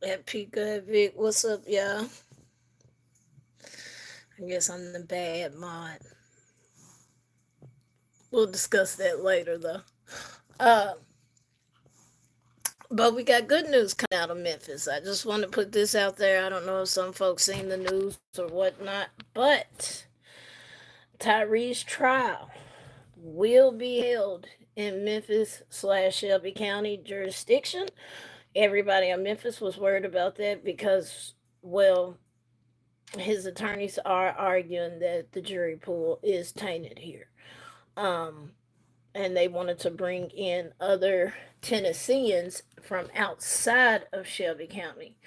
At Pika, at Vic, what's up, y'all? I guess I'm the bad mod. We'll discuss that later, though. Uh, but we got good news coming out of Memphis. I just want to put this out there. I don't know if some folks seen the news or whatnot, but Tyree's trial will be held in Memphis slash Shelby County jurisdiction. Everybody in Memphis was worried about that because, well, his attorneys are arguing that the jury pool is tainted here. Um, and they wanted to bring in other Tennesseans from outside of Shelby County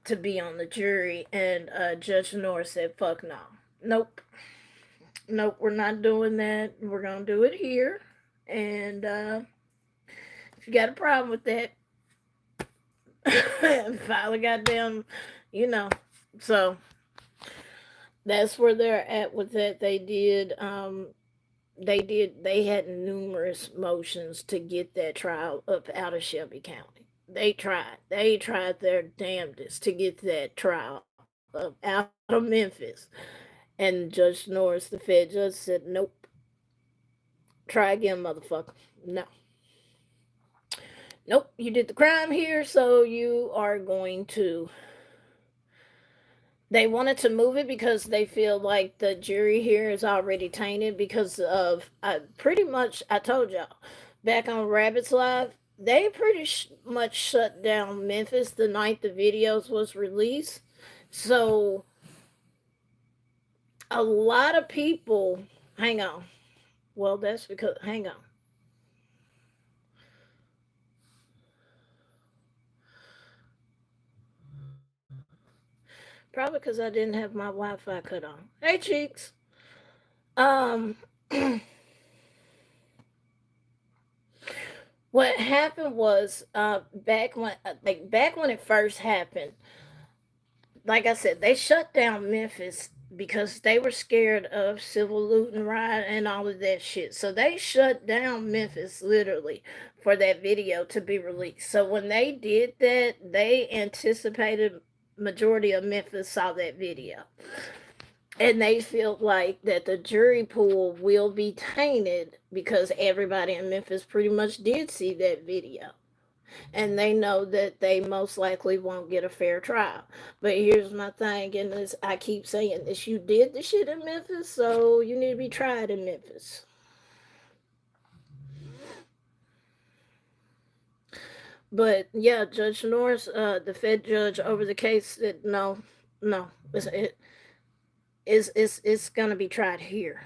to be on the jury. And Judge Norris said, fuck no. Nope. Nope, we're not doing that. We're going to do it here. And if you got a problem with that, file a goddamn, you know. So that's where they're at with that. They had numerous motions to get that trial up out of Shelby County. They tried their damnedest to get that trial up out of Memphis. And Judge Norris, the Fed judge, said, nope. Try again, motherfucker. No. Nope, you did the crime here, so you are going to. They wanted to move it because they feel like the jury here is already tainted because of pretty much. I told y'all back on Rabbit's Live, they pretty much shut down Memphis the night the videos was released. So a lot of people, hang on. Well, that's because hang on. Probably because I didn't have my Wi-Fi cut on. Hey, cheeks. Um, what happened was back when it first happened, like I said, they shut down Memphis because they were scared of civil looting, riot, and all of that shit. So they shut down Memphis literally for that video to be released. So when they did that, they anticipated majority of Memphis saw that video. And they feel like that the jury pool will be tainted because everybody in Memphis pretty much did see that video, and they know that they most likely won't get a fair trial. But here's my thing, and this I keep saying this: you did the shit in Memphis, so you need to be tried in Memphis. But yeah, Judge Norris, the Fed judge over the case, said no, no, it's gonna be tried here.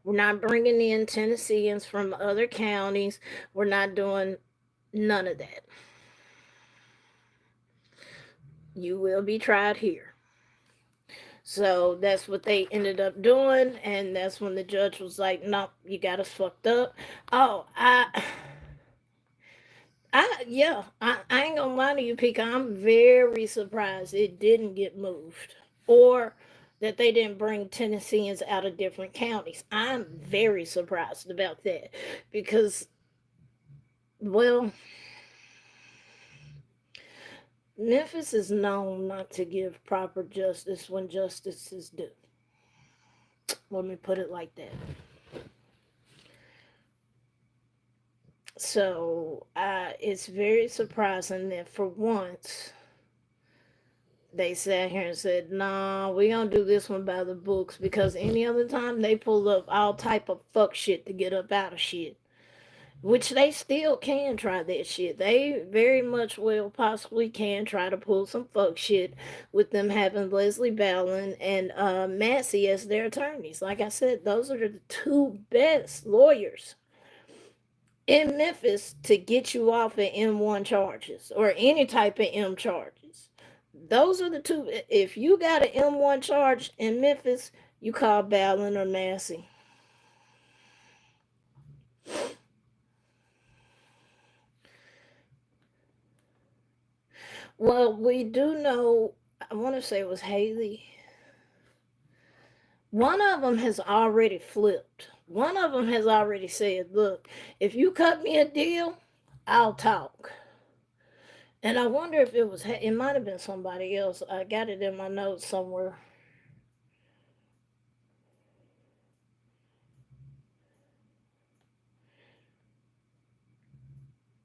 We're not bringing in Tennesseans from other counties. We're not doing none of that. You will be tried here. So that's what they ended up doing, and that's when the judge was like, "No, you got us fucked up." Oh, I ain't gonna lie to you, Pika. I'm very surprised it didn't get moved, or that they didn't bring Tennesseans out of different counties. I'm very surprised about that because, well, Memphis is known not to give proper justice when justice is due. Let me put it like that. So it's very surprising that for once they sat here and said, "Nah, we gonna do this one by the books," because any other time they pull up all type of fuck shit to get up out of shit, which they still can try that shit. They very much well possibly can try to pull some fuck shit with them having Leslie Ballin and Massey as their attorneys. Like I said, those are the two best lawyers in Memphis to get you off of M1 charges or any type of M charges. Those are the two. If you got an M1 charge in Memphis, you call Ballin or Massey. Well, we do know, I want to say it was Haley. One of them has already flipped. One of them has already said, look, if you cut me a deal, I'll talk. And I wonder if it was, it might have been somebody else. I got it in my notes somewhere.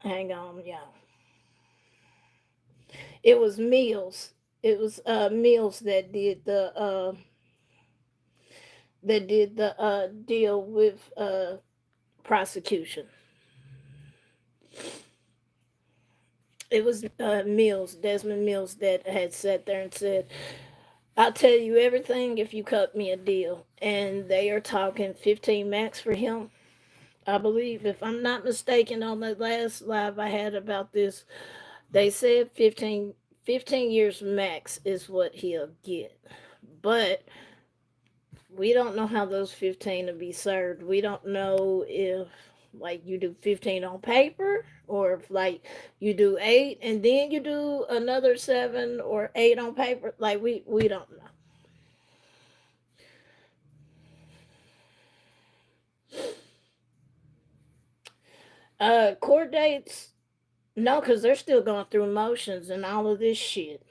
Hang on, yeah. It was Mills. It was Mills that did the deal with prosecution. It was Mills, Desmond Mills, that had sat there and said, "I'll tell you everything if you cut me a deal." And they are talking 15 max for him, I believe. If I'm not mistaken, on the last live I had about this, they said 15 years max is what he'll get. But we don't know how those 15 will be served. We don't know if like you do 15 on paper, or if like you do 8 and then you do another 7 or 8 on paper. Like we don't know. Court dates, no, because they're still going through motions and all of this shit.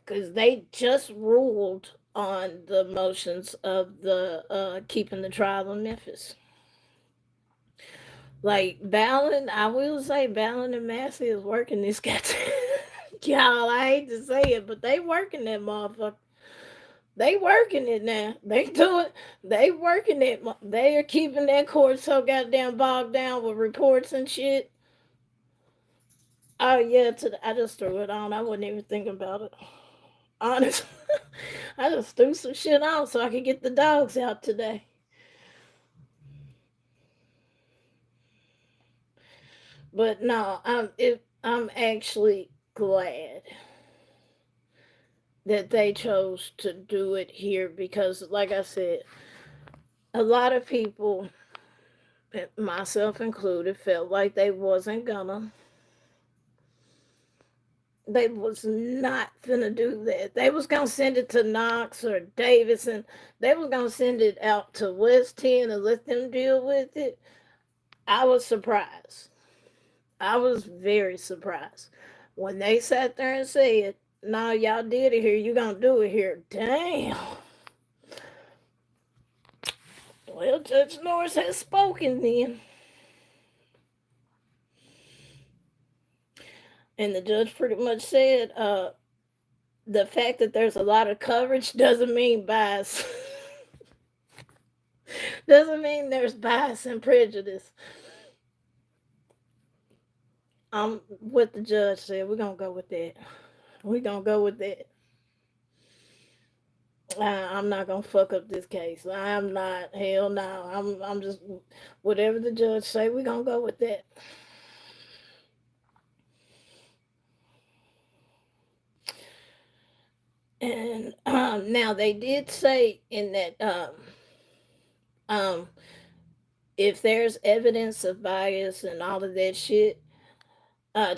Because they just ruled on the motions of the keeping the trial in Memphis. Like Ballin, I will say Ballin and Massey is working this guy. Y'all, I hate to say it, but they working that motherfucker. They working it now. They do it. They working it. They are keeping that court so goddamn bogged down with reports and shit. Oh yeah, I just threw it on. I wasn't even thinking about it. Honestly, I just threw some shit on so I could get the dogs out today. But no, I'm actually glad that they chose to do it here because, like I said, a lot of people, myself included, felt like they was not gonna do that. They was gonna send it to Knox or Davidson. They was gonna send it out to West 10 and let them deal with it. I was surprised. I was very surprised when they sat there and said, "No, y'all did it here. You gonna do it here." Damn. Well, Judge Norris has spoken then. And the judge pretty much said, the fact that there's a lot of coverage doesn't mean bias. Doesn't mean there's bias and prejudice. What the judge said. We're gonna go with that. We're gonna go with that. I'm not gonna fuck up this case. I'm not. Hell no. I'm just whatever the judge say. We're gonna go with that. And now they did say in that um, if there's evidence of bias and all of that shit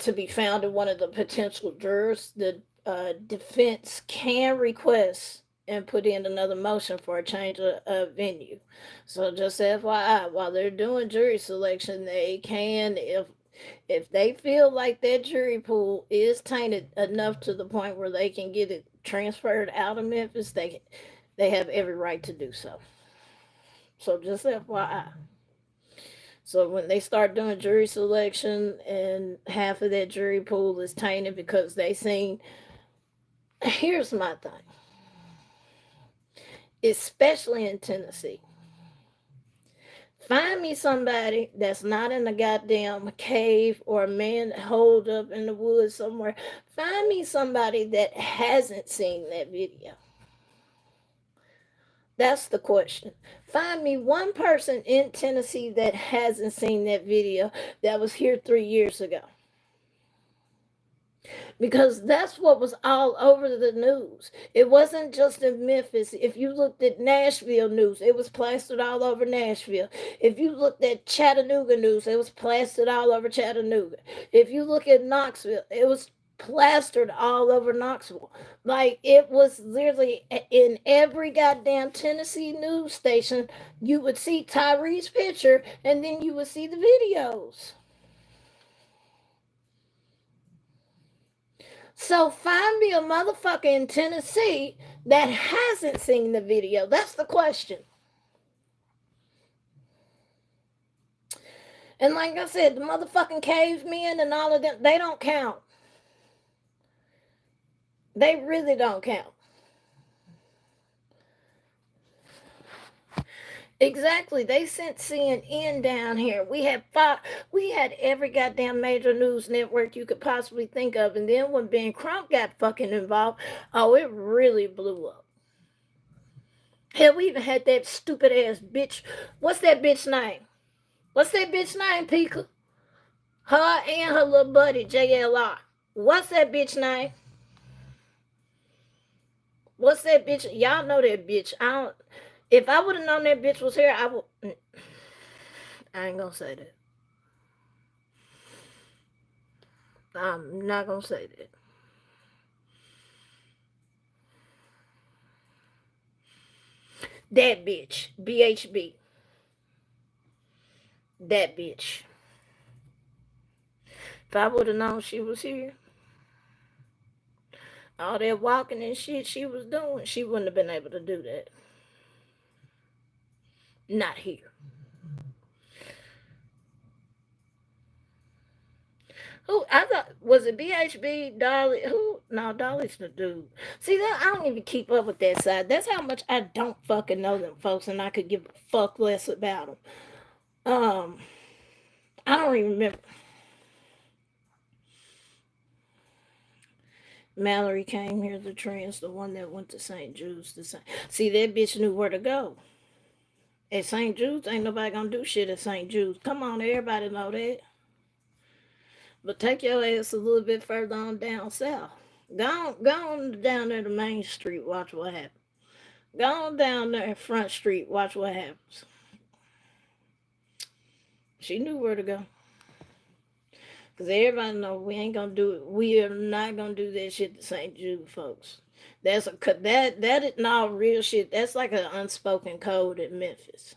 to be found in one of the potential jurors, the defense can request and put in another motion for a change of venue. So just FYI, while they're doing jury selection, they can, if they feel like that jury pool is tainted enough to the point where they can get it transferred out of Memphis, they have every right to do so. So just FYI. So when they start doing jury selection and half of that jury pool is tainted because they seen, here's my thing, especially in Tennessee. Find me somebody that's not in a goddamn cave or a man holed up in the woods somewhere. Find me somebody that hasn't seen that video. That's the question. Find me one person in Tennessee that hasn't seen that video that was here 3 years ago. Because that's what was all over the news. It wasn't just in Memphis. If you looked at Nashville news, it was plastered all over Nashville. If you looked at Chattanooga news, it was plastered all over Chattanooga. If you look at Knoxville, it was plastered all over Knoxville. Like it was literally in every goddamn Tennessee news station, you would see Tyree's picture and then you would see the videos. So find me a motherfucker in Tennessee that hasn't seen the video. That's the question. And like I said, the motherfucking cavemen and all of them, they don't count. They really don't count. Exactly. They sent CNN down here. We had every goddamn major news network you could possibly think of. And then when Ben Crump got fucking involved, oh, it really blew up. Hell, we even had that stupid ass bitch. What's that bitch name? What's that bitch name, Pika? Her and her little buddy, JLR. What's that bitch name? What's that bitch? Y'all know that bitch. I don't. If I would have known that bitch was here, I would. I ain't gonna say that. I'm not gonna say that. That bitch. BHB. That bitch. If I would have known she was here, all that walking and shit she was doing, she wouldn't have been able to do that. Not here. Who I thought was it BHB Dolly? Who? No, Dolly's the dude. See that I don't even keep up with that side. That's how much I don't fucking know them folks, and I could give a fuck less about them. I don't even remember. Mallory came here, the trans, the one that went to St. Jude's. See, that bitch knew where to go. At St. Jude's, ain't nobody gonna do shit at St. Jude's. Come on, everybody know that. But take your ass a little bit further on down south. Go on down there to Main Street, watch what happens. Go on down there Front Street, watch what happens. She knew where to go. Because everybody know we ain't gonna do it. We are not gonna do that shit to St. Jude, folks. That is not real shit. That's like an unspoken code in Memphis.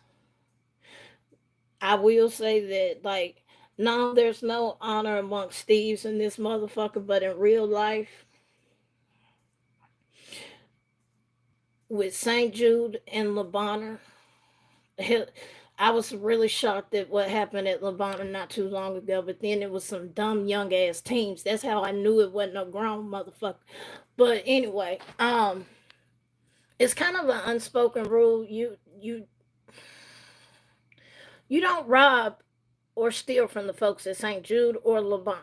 I will say that, like, no, there's no honor amongst thieves in this motherfucker, but in real life, with St. Jude and LeBonner, I was really shocked at what happened at LeBonner not too long ago, but then it was some dumb young ass teams. That's how I knew it wasn't a grown motherfucker. But anyway, it's kind of an unspoken rule. You don't rob or steal from the folks at St. Jude or LeBonner.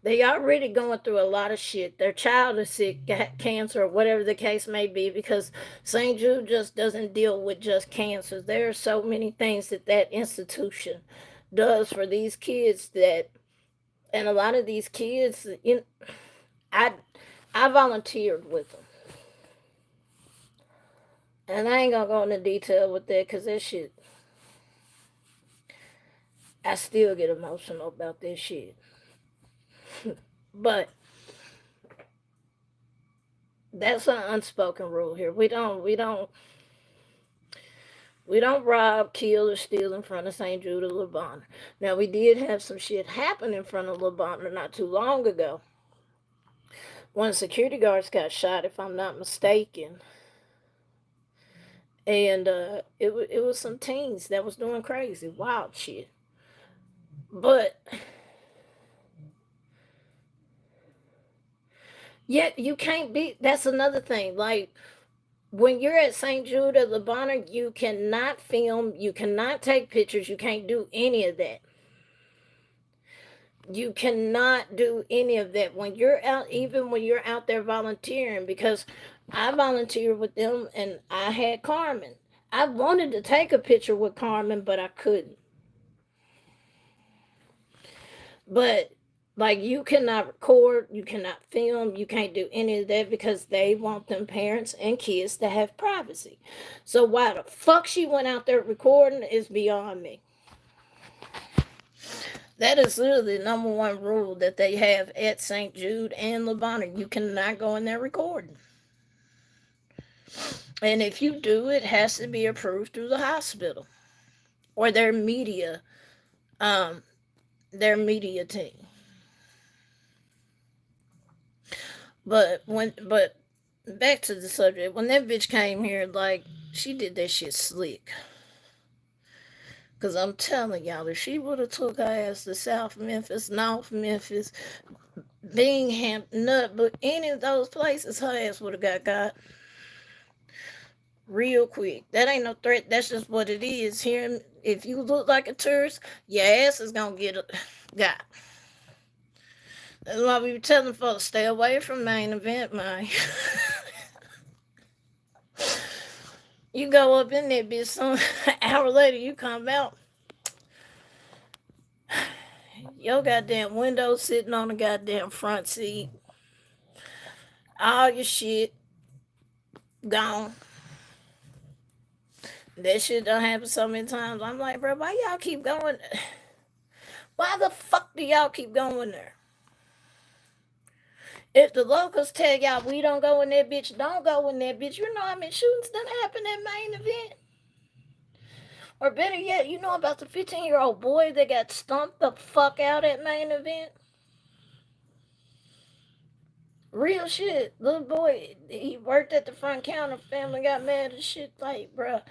They already going through a lot of shit. Their child is sick, got cancer, or whatever the case may be, because St. Jude just doesn't deal with just cancer. There are so many things that institution does for these kids and a lot of these kids, I volunteered with them. And I ain't gonna go into detail with that because that shit, I still get emotional about this shit. But that's an unspoken rule here. We don't rob, kill, or steal in front of St. Jude or LeBonner. Now we did have some shit happen in front of LeBonner not too long ago. One of the security guards got shot, if I'm not mistaken. And it was some teens that was doing crazy, wild shit. But yet you can't be. That's another thing. Like when you're at St. Jude or LeBonner, you cannot film, you cannot take pictures, you can't do any of that. You cannot do any of that when you're out, even when you're out there volunteering, because I volunteered with them and I had Carmen. I wanted to take a picture with Carmen, but I couldn't. But like you cannot record, you cannot film, you can't do any of that because they want them parents and kids to have privacy. So why the fuck she went out there recording is beyond me. That is literally the number one rule that they have at St. Jude and LeBonner. You cannot go in there recording. And if you do, it has to be approved through the hospital or their media team. But back to the subject. When that bitch came here, like, she did that shit slick. Cause I'm telling y'all, if she would have took her ass to South Memphis, North Memphis, Bingham, Nut, but any of those places, her ass would have got real quick. That ain't no threat. That's just what it is. Here, if you look like a tourist, your ass is gonna get got. That's why we were telling folks stay away from main event, man. You go up in there, bitch. Some hour later, you come out. Your goddamn window sitting on the goddamn front seat. All your shit gone. That shit done happen so many times. I'm like, bro, why y'all keep going? Why the fuck do y'all keep going there? If the locals tell y'all we don't go in that bitch, don't go in that bitch. You know how many shootings done happen at main event? Or better yet, you know about the 15-year-old boy that got stomped the fuck out at main event? Real shit. Little boy, he worked at the front counter. Family got mad and shit. Like, bruh.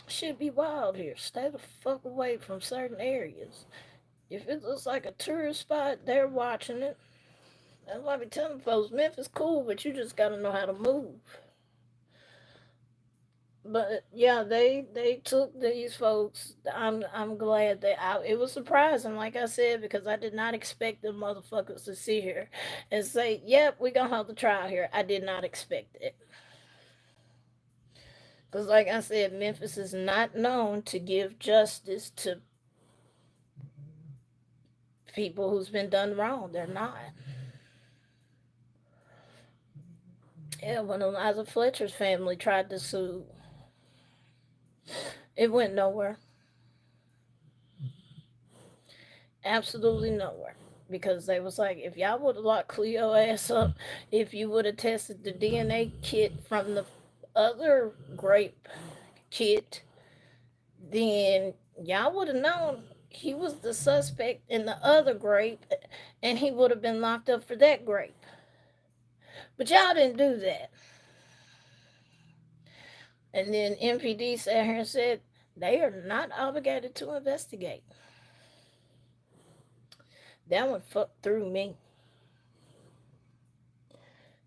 Shit be wild here. Stay the fuck away from certain areas. If it looks like a tourist spot, they're watching it. That's why I be telling folks, Memphis cool, but you just gotta know how to move. But yeah, they took these folks. I'm glad it was surprising, like I said, because I did not expect the motherfuckers to sit here and say, "Yep, we gonna hold the trial here." I did not expect it, because like I said, Memphis is not known to give justice to people who's been done wrong. They're not. Yeah, when Eliza Fletcher's family tried to sue, it went nowhere. Absolutely nowhere. Because they was like, if y'all would have locked Cleo ass up, if you would have tested the DNA kit from the other grape kit, then y'all would have known he was the suspect in the other grape, and he would have been locked up for that grape. But y'all didn't do that. And then MPD sat here and said they are not obligated to investigate. That one fucked through me.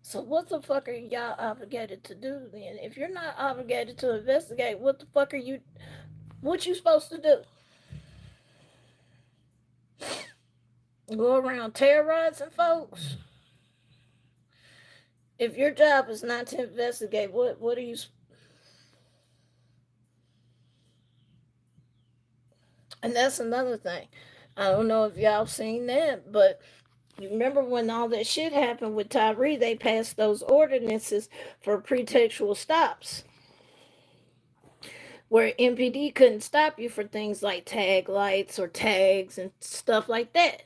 So what the fuck are y'all obligated to do then? If you're not obligated to investigate, what the fuck are what you supposed to do? Go around terrorizing folks? If your job is not to investigate, what are you? And that's another thing. I don't know if y'all seen that, but you remember when all that shit happened with Tyre, they passed those ordinances for pretextual stops, where MPD couldn't stop you for things like tag lights or tags and stuff like that.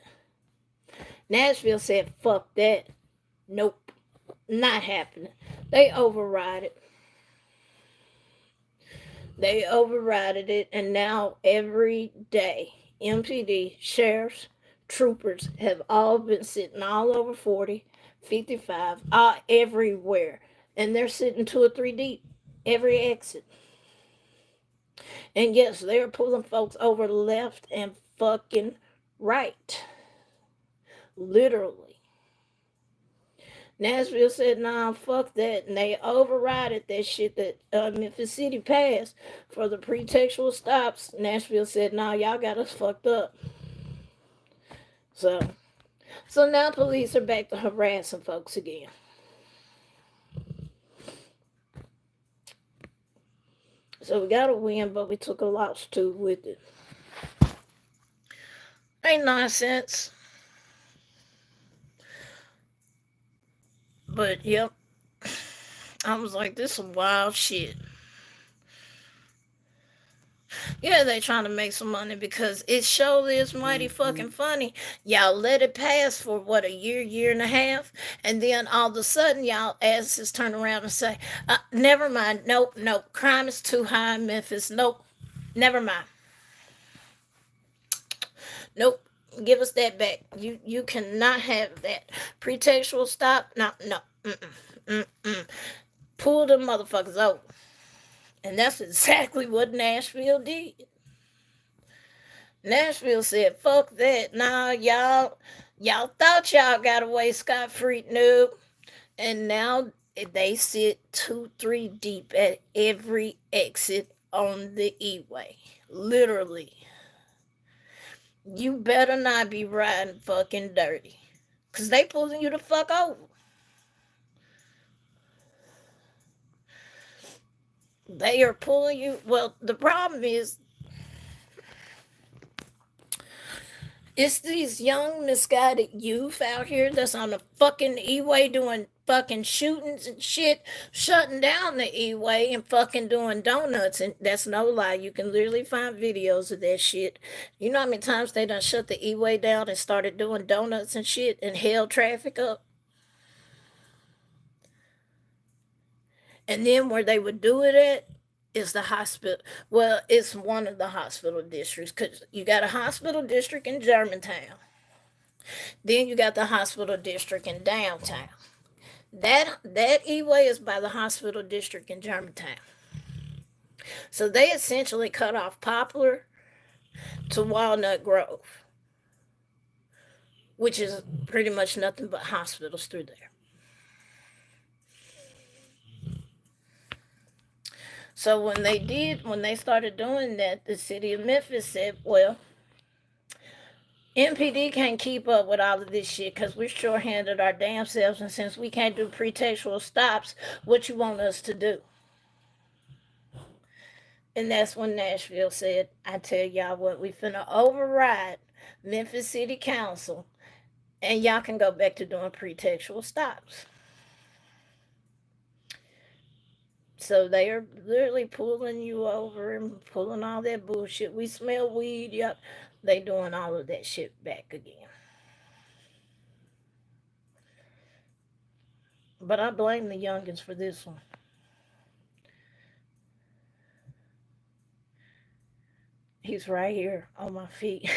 Nashville said, fuck that. Nope. Not happening. They override it. They overrided it, and now every day, MPD, sheriffs, troopers have all been sitting all over 40, 55, everywhere. And they're sitting 2 or 3 deep, every exit. And yes, they're pulling folks over left and fucking right. Literally. Nashville said, nah, fuck that. And they overrided that shit that Memphis City passed for the pretextual stops. Nashville said, nah, y'all got us fucked up. So now police are back to harassing folks again. So we got a win, but we took a loss too with it. Ain't nonsense. But yep, I was like, this is some wild shit. Yeah, they trying to make some money because it surely is mighty fucking funny. Y'all let it pass for what, a year and a half, and then all of a sudden y'all asses turn around and say, never mind, nope, crime is too high in Memphis, nope, never mind. Nope, Give us that back. You cannot have that. Pretextual stop. No, no. Pull them motherfuckers over. And that's exactly what Nashville did. Nashville said, fuck that. Nah, y'all thought y'all got away scot-free. Nope. And now they sit 2-3 deep at every exit on the E-way. Literally. You better not be riding fucking dirty. Because they pulling you the fuck over. They are pulling you. Well, the problem is, it's these young, misguided youth out here that's on the fucking E-way doing fucking shootings and shit, shutting down the E-way and fucking doing donuts. And that's no lie. You can literally find videos of that shit. You know how many times they done shut the E-way down and started doing donuts and shit and held traffic up? And then where they would do it at is the hospital. Well, it's one of the hospital districts, because you got a hospital district in Germantown. Then you got the hospital district in downtown. That E-way is by the hospital district in Germantown. So they essentially cut off Poplar to Walnut Grove, which is pretty much nothing but hospitals through there. So when they started doing that, the city of Memphis said, well, MPD can't keep up with all of this shit because we're short-handed our damn selves, and since we can't do pretextual stops, what you want us to do? And that's when Nashville said, I tell y'all what, we finna override Memphis City Council, and y'all can go back to doing pretextual stops. So they are literally pulling you over and pulling all that bullshit. We smell weed. Yep. They doing all of that shit back again. But I blame the youngins for this one. He's right here on my feet.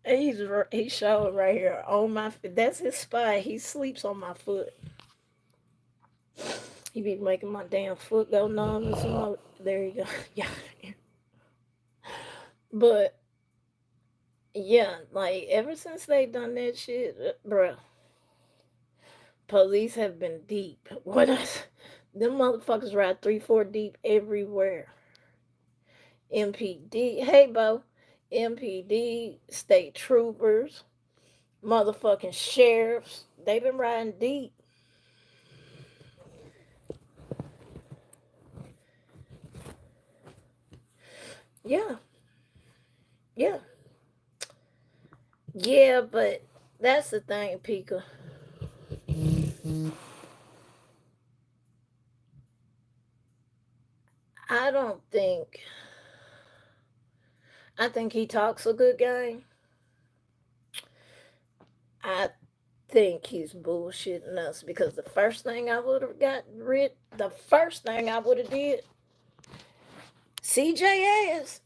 He's showing right here on my feet. That's his spot. He sleeps on my foot. He be making my damn foot go numb and some more. There you go. Yeah. But yeah, like ever since they done that shit, bruh, police have been deep. Them motherfuckers ride 3-4 deep everywhere. MPD, hey Bo, MPD, state troopers, motherfucking sheriffs, they been riding deep. Yeah. Yeah. Yeah, but that's the thing, Pika. I think he talks a good game. I think he's bullshitting us, because the first thing I would have did, CJ ass,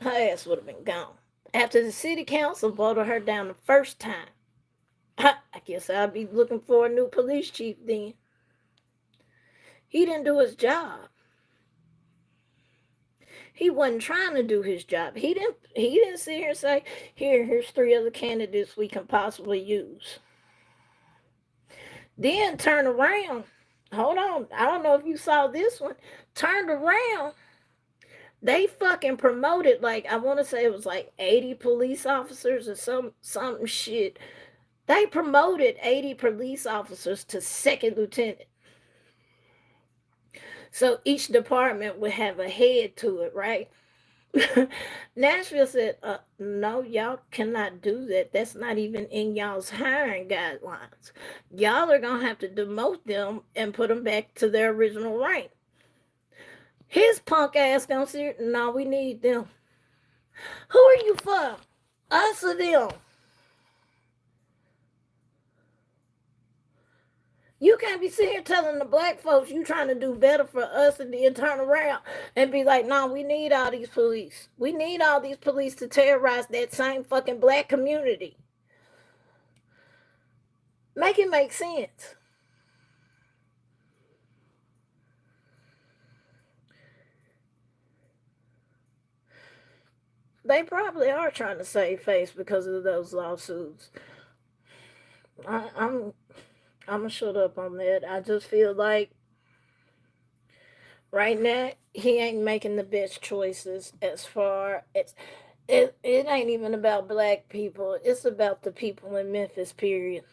her ass would have been gone. After the city council voted her down the first time, I guess I'll be looking for a new police chief then. He didn't do his job. He wasn't trying to do his job. He didn't sit here and say, here's 3 other candidates we can possibly use. Then turn around. Hold on. I don't know if you saw this one. Turned around. They fucking promoted, like, I want to say it was like 80 police officers or something shit. They promoted 80 police officers to second lieutenant. So each department would have a head to it, right? Nashville said, no, y'all cannot do that. That's not even in y'all's hiring guidelines. Y'all are going to have to demote them and put them back to their original rank. His punk ass gonna say, no, we need them. Who are you for? Us or them? You can't be sitting here telling the black folks you trying to do better for us and then turn around and be like, no, we need all these police. We need all these police to terrorize that same fucking black community. Make it make sense. They probably are trying to save face because of those lawsuits. I'm gonna shut up on that. I just feel like right now he ain't making the best choices as far as it ain't even about black people. It's about the people in Memphis, period.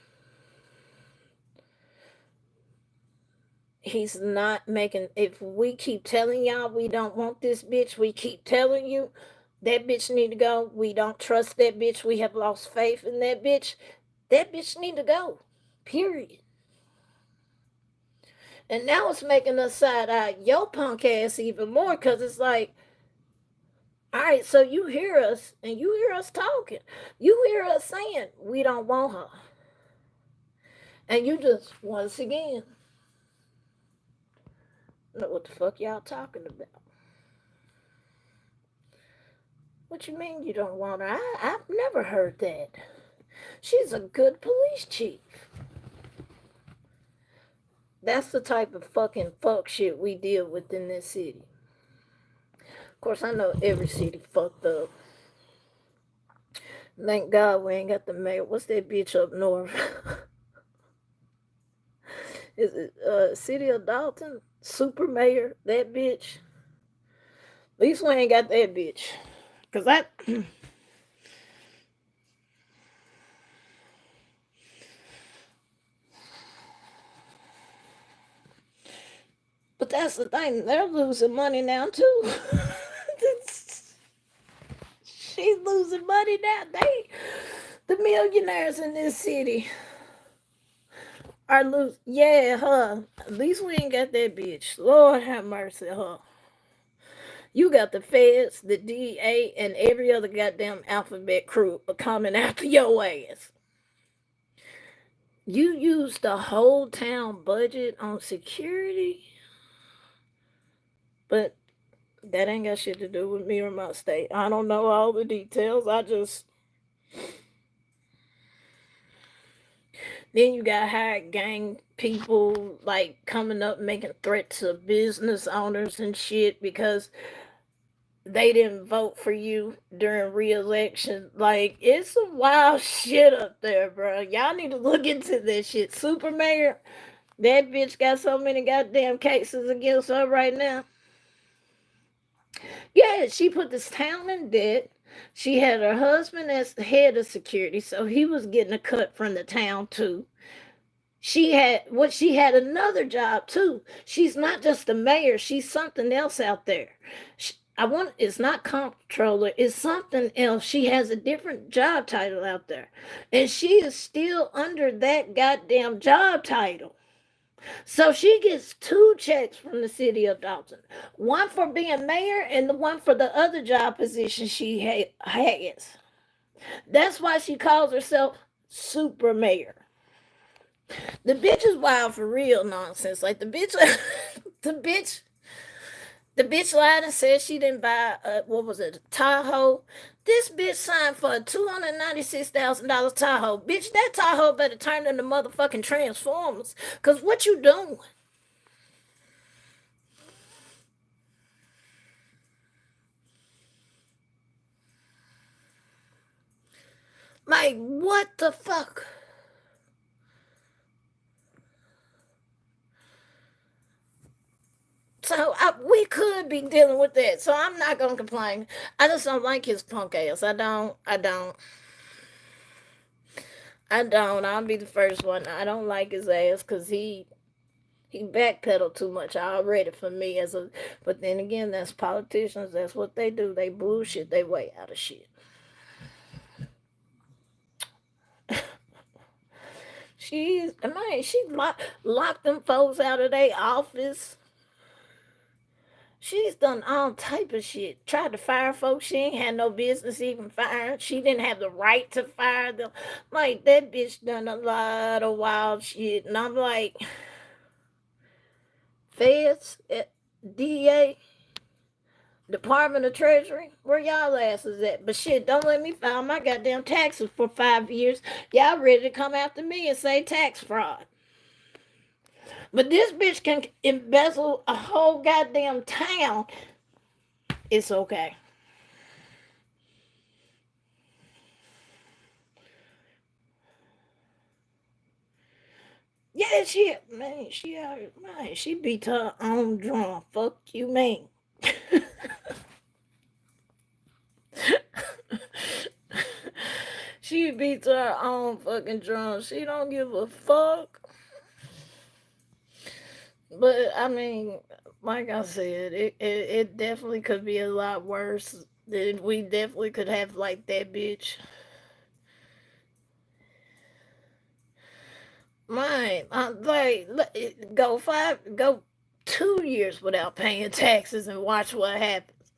He's not making, if we keep telling y'all we don't want this bitch, we keep telling you that bitch need to go. We don't trust that bitch. We have lost faith in that bitch. That bitch need to go. Period. And now it's making us side eye your punk ass even more because it's like, all right, so you hear us and you hear us talking. You hear us saying we don't want her. And you just, once again, know what the fuck y'all talking about. What you mean you don't want her? I've never heard that. She's a good police chief. That's the type of fucking fuck shit we deal with in this city. Of course, I know every city fucked up. Thank God we ain't got the mayor. What's that bitch up north? Is it City of Dalton? Super mayor? That bitch? At least we ain't got that bitch. Because I... But that's the thing. They're losing money now, too. She's losing money now. The millionaires in this city are losing. Yeah, her. At least we ain't got that bitch. Lord have mercy, her. You got the feds, the DA, and every other goddamn alphabet crew coming after your ass. You used the whole town budget on security, but that ain't got shit to do with me or my state. I don't know all the details. Then you got hired gang people like coming up making threats to business owners and shit because they didn't vote for you during re-election. Like, it's some wild shit up there, bro. Y'all need to look into this shit. Super mayor, that bitch got so many goddamn cases against her right now. Yeah, she put this town in debt. She had her husband as head of security, so he was getting a cut from the town too. She had another job too. She's not just a mayor, she's something else out there. It's not comptroller, it's something else. She has a different job title out there. And she is still under that goddamn job title. So she gets 2 checks from the city of Dalton. One for being mayor and the one for the other job position she has. That's why she calls herself super mayor. The bitch is wild for real nonsense. Like the bitch, the bitch, the bitch lied and said she didn't buy what was it, a Tahoe. This bitch signed for a $296,000 Tahoe. Bitch, that Tahoe better turn into motherfucking Transformers. Cause what you doing? Like, what the fuck? So we could be dealing with that. So I'm not gonna complain. I just don't like his punk ass. I don't. I'll be the first one. I don't like his ass because he backpedaled too much already for me as a. But then again, that's politicians. That's what they do. They bullshit their way out of shit. She locked them folks out of their office. She's done all type of shit. Tried to fire folks she ain't had no business even firing. She didn't have the right to fire them. Like, that bitch done a lot of wild shit. And I'm like, feds, DEA, Department of Treasury, where y'all asses at? But shit, don't let me file my goddamn taxes for 5 years. Y'all ready to come after me and say tax fraud. But this bitch can embezzle a whole goddamn town. It's okay. Yeah, she beat her own drum. Fuck you, man. She beats her own fucking drum. She don't give a fuck. But I mean, like I said, it definitely could be a lot worse. We definitely could have like that bitch. Mine, go 2 years without paying taxes and watch what happens.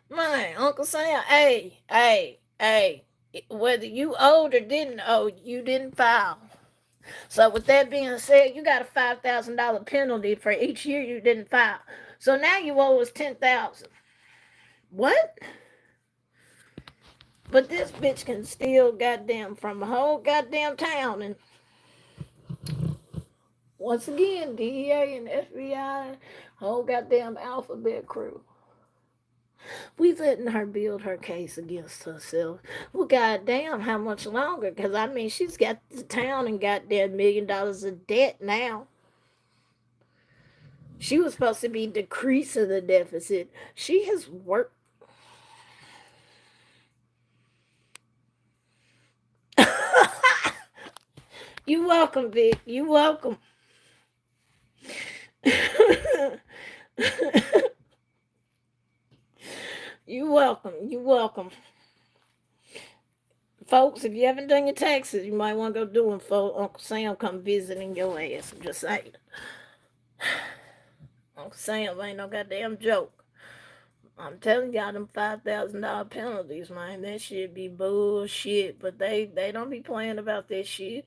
Mine, Uncle Sam, hey, whether you owed or didn't owe, you didn't file. So with that being said, you got a $5,000 penalty for each year you didn't file. So now you owe us 10,000. What? But this bitch can steal goddamn from a whole goddamn town. And once again, DEA and FBI, whole goddamn alphabet crew. We letting her build her case against herself. Well, goddamn, how much longer? Because I mean, she's got the town and goddamn $1 million of debt now. She was supposed to be decreasing the deficit. She has worked. You welcome, Vic. You welcome. You welcome. You welcome. Folks, if you haven't done your taxes, you might want to go do them, folks. Uncle Sam come visiting your ass. I'm just saying. Uncle Sam ain't no goddamn joke. I'm telling y'all, them $5,000 penalties, man, that shit be bullshit. But they don't be playing about that shit.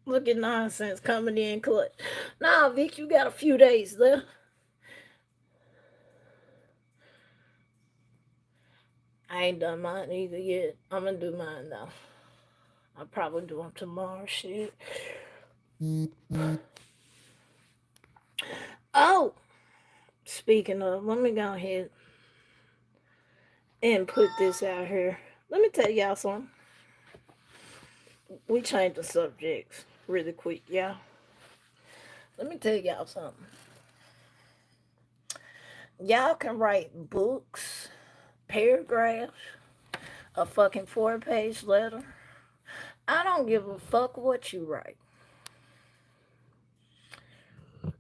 Look at nonsense coming in clutch. Nah, Vic, you got a few days left. I ain't done mine either yet. I'm gonna do mine though. I'll probably do them tomorrow. Shit. Oh, speaking of, let me go ahead and put this out here. Let me tell y'all something. We changed the subjects really quick, y'all. Let me tell y'all something. Y'all can write books, paragraphs, a fucking 4-page letter. I don't give a fuck what you write.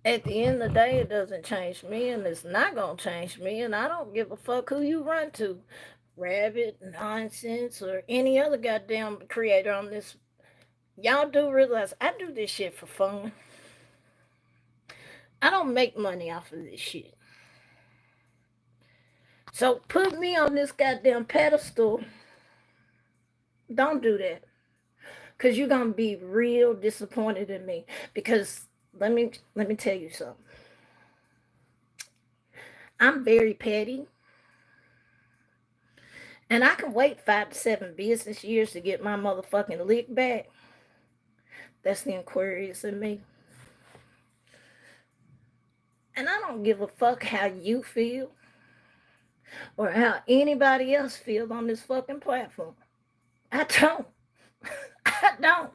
At the end of the day, it doesn't change me, and it's not gonna change me, and I don't give a fuck who you run to. Rabbit, Nonsense, or any other goddamn creator on this. Y'all do realize I do this shit for fun. I don't make money off of this shit. So put me on this goddamn pedestal. Don't do that. Cause you're gonna be real disappointed in me. Because let me tell you something. I'm very petty. And I can wait 5 to 7 business years to get my motherfucking lick back. That's the Aquarius in me. And I don't give a fuck how you feel or how anybody else feels on this fucking platform. I don't. I don't.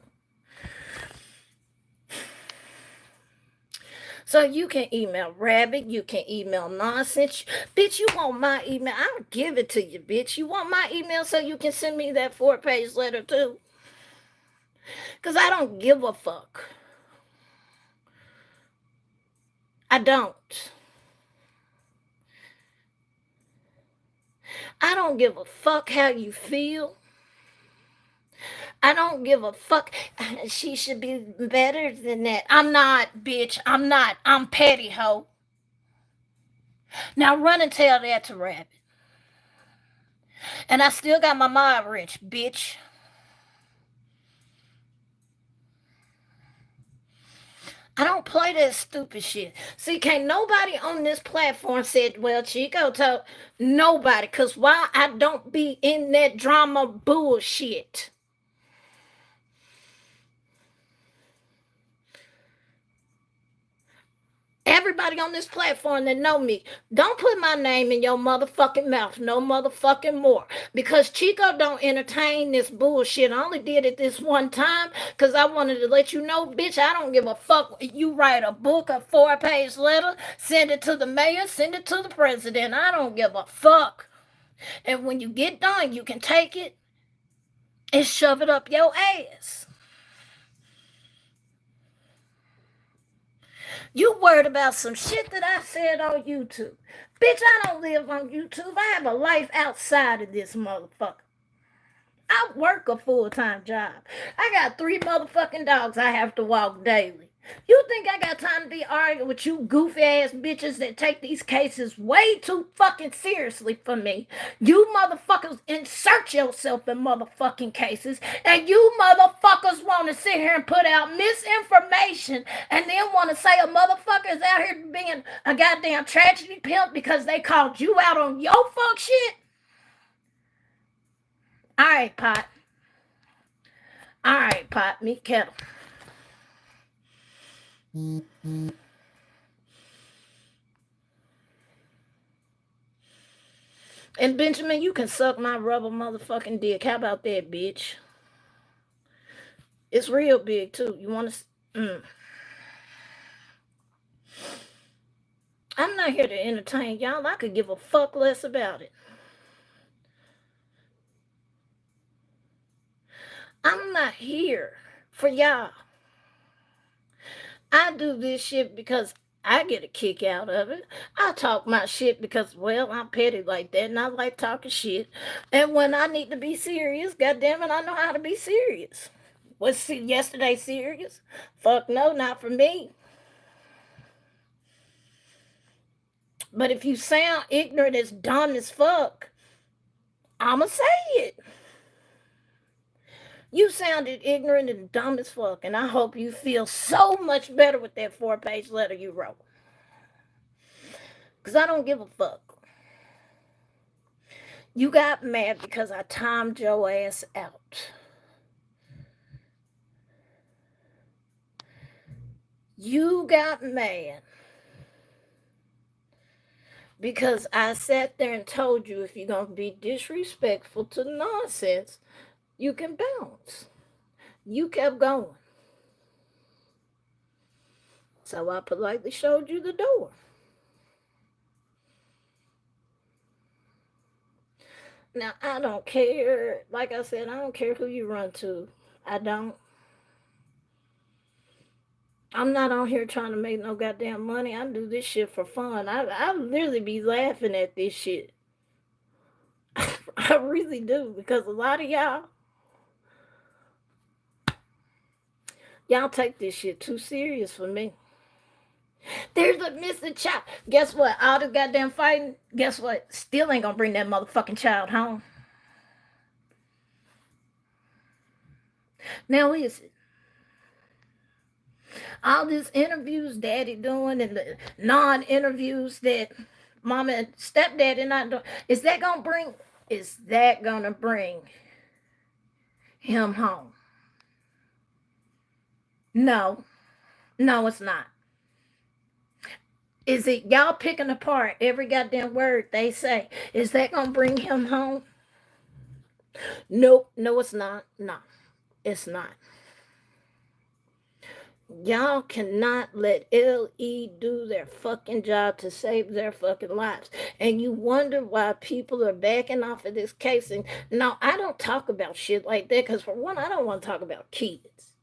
So you can email Rabbit, you can email Nonsense. Bitch, you want my email? I'll give it to you, bitch. You want my email so you can send me that 4-page letter too? Because I don't give a fuck. I don't. I don't give a fuck how you feel. I don't give a fuck. She should be better than that. I'm not, bitch. I'm not. I'm petty, hoe. Now run and tell that to Rabbit. And I still got my mob wrench, bitch. I don't play that stupid shit. See, can't nobody on this platform said, well, Chico told nobody. Because why? I don't be in that drama bullshit. Everybody on this platform that know me, don't put my name in your motherfucking mouth no motherfucking more. Because Chico don't entertain this bullshit. I only did it this one time because I wanted to let you know, bitch, I don't give a fuck. You write a book, a 4-page letter, send it to the mayor, send it to the president. I don't give a fuck. And when you get done, you can take it and shove it up your ass. You worried about some shit that I said on YouTube. Bitch, I don't live on YouTube. I have a life outside of this motherfucker. I work a full-time job. I got 3 motherfucking dogs I have to walk daily. You think I got time to be arguing with you goofy ass bitches that take these cases way too fucking seriously for me? You motherfuckers insert yourself in motherfucking cases, and you motherfuckers want to sit here and put out misinformation and then want to say a motherfucker is out here being a goddamn tragedy pimp because they called you out on your fuck shit? All right, Pot. All right, Pot. Meet Kettle. And Benjamin, you can suck my rubber motherfucking dick. How about that, bitch? It's real big, too. You want to... I'm not here to entertain y'all. I could give a fuck less about it. I'm not here for y'all. I do this shit because I get a kick out of it. I talk my shit because, well, I'm petty like that and I like talking shit. And when I need to be serious, goddamn it, I know how to be serious. Was yesterday serious? Fuck no, not for me. But if you sound ignorant as dumb as fuck, I'ma say it. You sounded ignorant and dumb as fuck, and I hope you feel so much better with that 4-page letter you wrote. Because I don't give a fuck. You got mad because I timed your ass out. You got mad because I sat there and told you if you're going to be disrespectful to nonsense, you can bounce. You kept going. So I politely showed you the door. Now, I don't care. Like I said, I don't care who you run to. I don't. I'm not on here trying to make no goddamn money. I do this shit for fun. I literally be laughing at this shit. I really do. Because a lot of y'all take this shit too serious for me. There's a missing child. Guess what? All this goddamn fighting, guess what? Still ain't gonna bring that motherfucking child home. Now is it? All these interviews daddy doing and the non-interviews that mama and stepdaddy not doing, is that gonna bring him home? No, it's not. Is it y'all picking apart every goddamn word they say? Is that gonna bring him home? Nope, no, it's not. No, it's not. Y'all cannot let LE do their fucking job to save their fucking lives. And you wonder why people are backing off of this case. And no, I don't talk about shit like that because, for one, I don't want to talk about kids.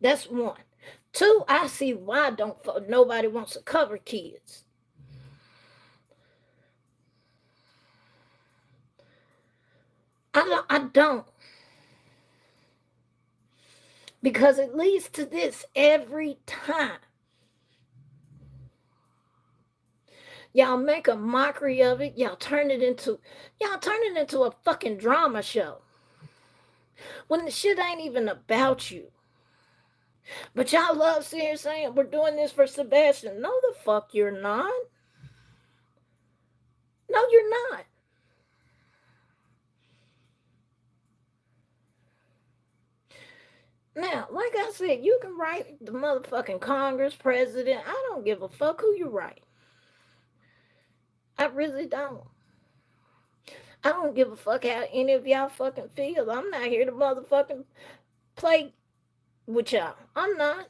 That's one. Two, I see why nobody wants to cover kids. I don't. Because it leads to this every time. Y'all make a mockery of it. Y'all turn it into a fucking drama show. When the shit ain't even about you. But y'all love saying we're doing this for Sebastian. No, the fuck you're not. No, you're not. Now, like I said, you can write the motherfucking Congress, president. I don't give a fuck who you write. I really don't. I don't give a fuck how any of y'all fucking feel. I'm not here to motherfucking play with y'all. I'm not.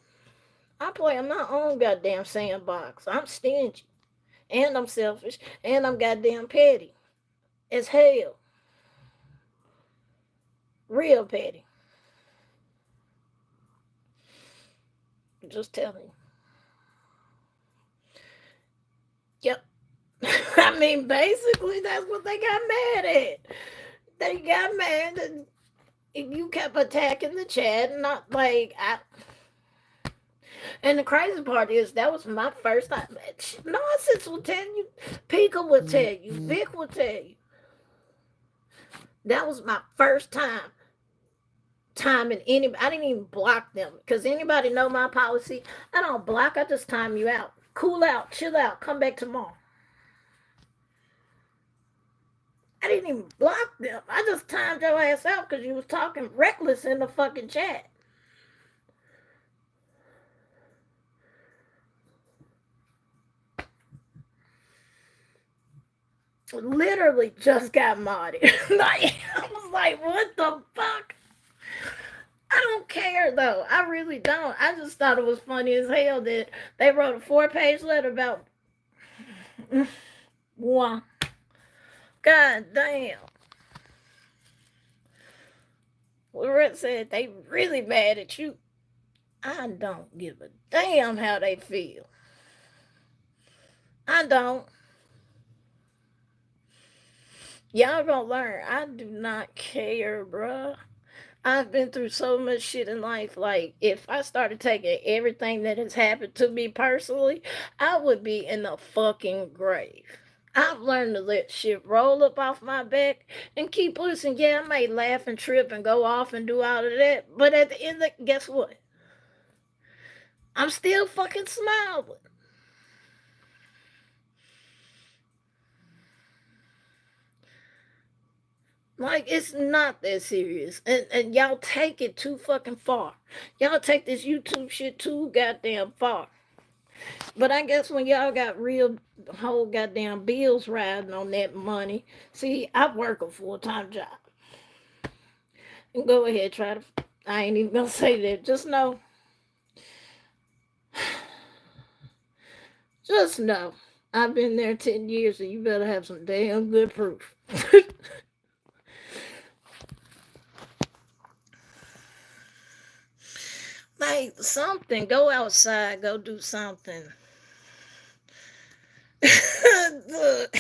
I play in my own goddamn sandbox. I'm stingy. And I'm selfish. And I'm goddamn petty. As hell. Real petty. Just telling you. Yep. I mean, basically, that's what they got mad at. They got mad that you kept attacking the chat, and not like I. And the crazy part is that was my first time. Nonsense will tell you. Pico will tell you. Vic will tell you. That was my first time. Timing anybody. I didn't even block them because anybody know my policy. I don't block. I just time you out. Cool out. Chill out. Come back tomorrow. I didn't even block them. I just timed your ass out because you was talking reckless in the fucking chat. Literally just got modded. Like, I was like, what the fuck? I don't care though. I really don't. I just thought it was funny as hell that they wrote a 4-page letter about one. God damn. Lorette said they really mad at you. I don't give a damn how they feel. I don't. Y'all gonna learn. I do not care, bruh. I've been through so much shit in life. Like, if I started taking everything that has happened to me personally, I would be in the fucking grave. I've learned to let shit roll up off my back and keep listening. Yeah, I may laugh and trip and go off and do all of that, but at the end of it, guess what? I'm still fucking smiling. Like, it's not that serious. And y'all take it too fucking far. Y'all take this YouTube shit too goddamn far. But I guess when y'all got real whole goddamn bills riding on that money, see, I work a full-time job. And go ahead, try to. I ain't even gonna say that. Just know. Just know. I've been there 10 years, so you better have some damn good proof. Like something. Go outside. Go do something. Look.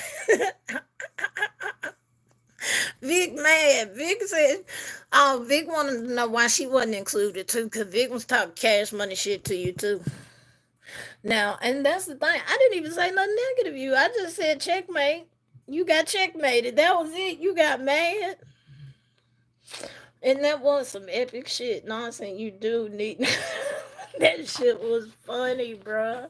Vic mad. Vic said, oh, Vic wanted to know why she wasn't included too, because Vic was talking cash money shit to you too. Now, and that's the thing. I didn't even say nothing negative to you. I just said checkmate. You got checkmated. That was it. You got mad. And that was some epic shit. Nonsense. You do need. That shit was funny, bruh.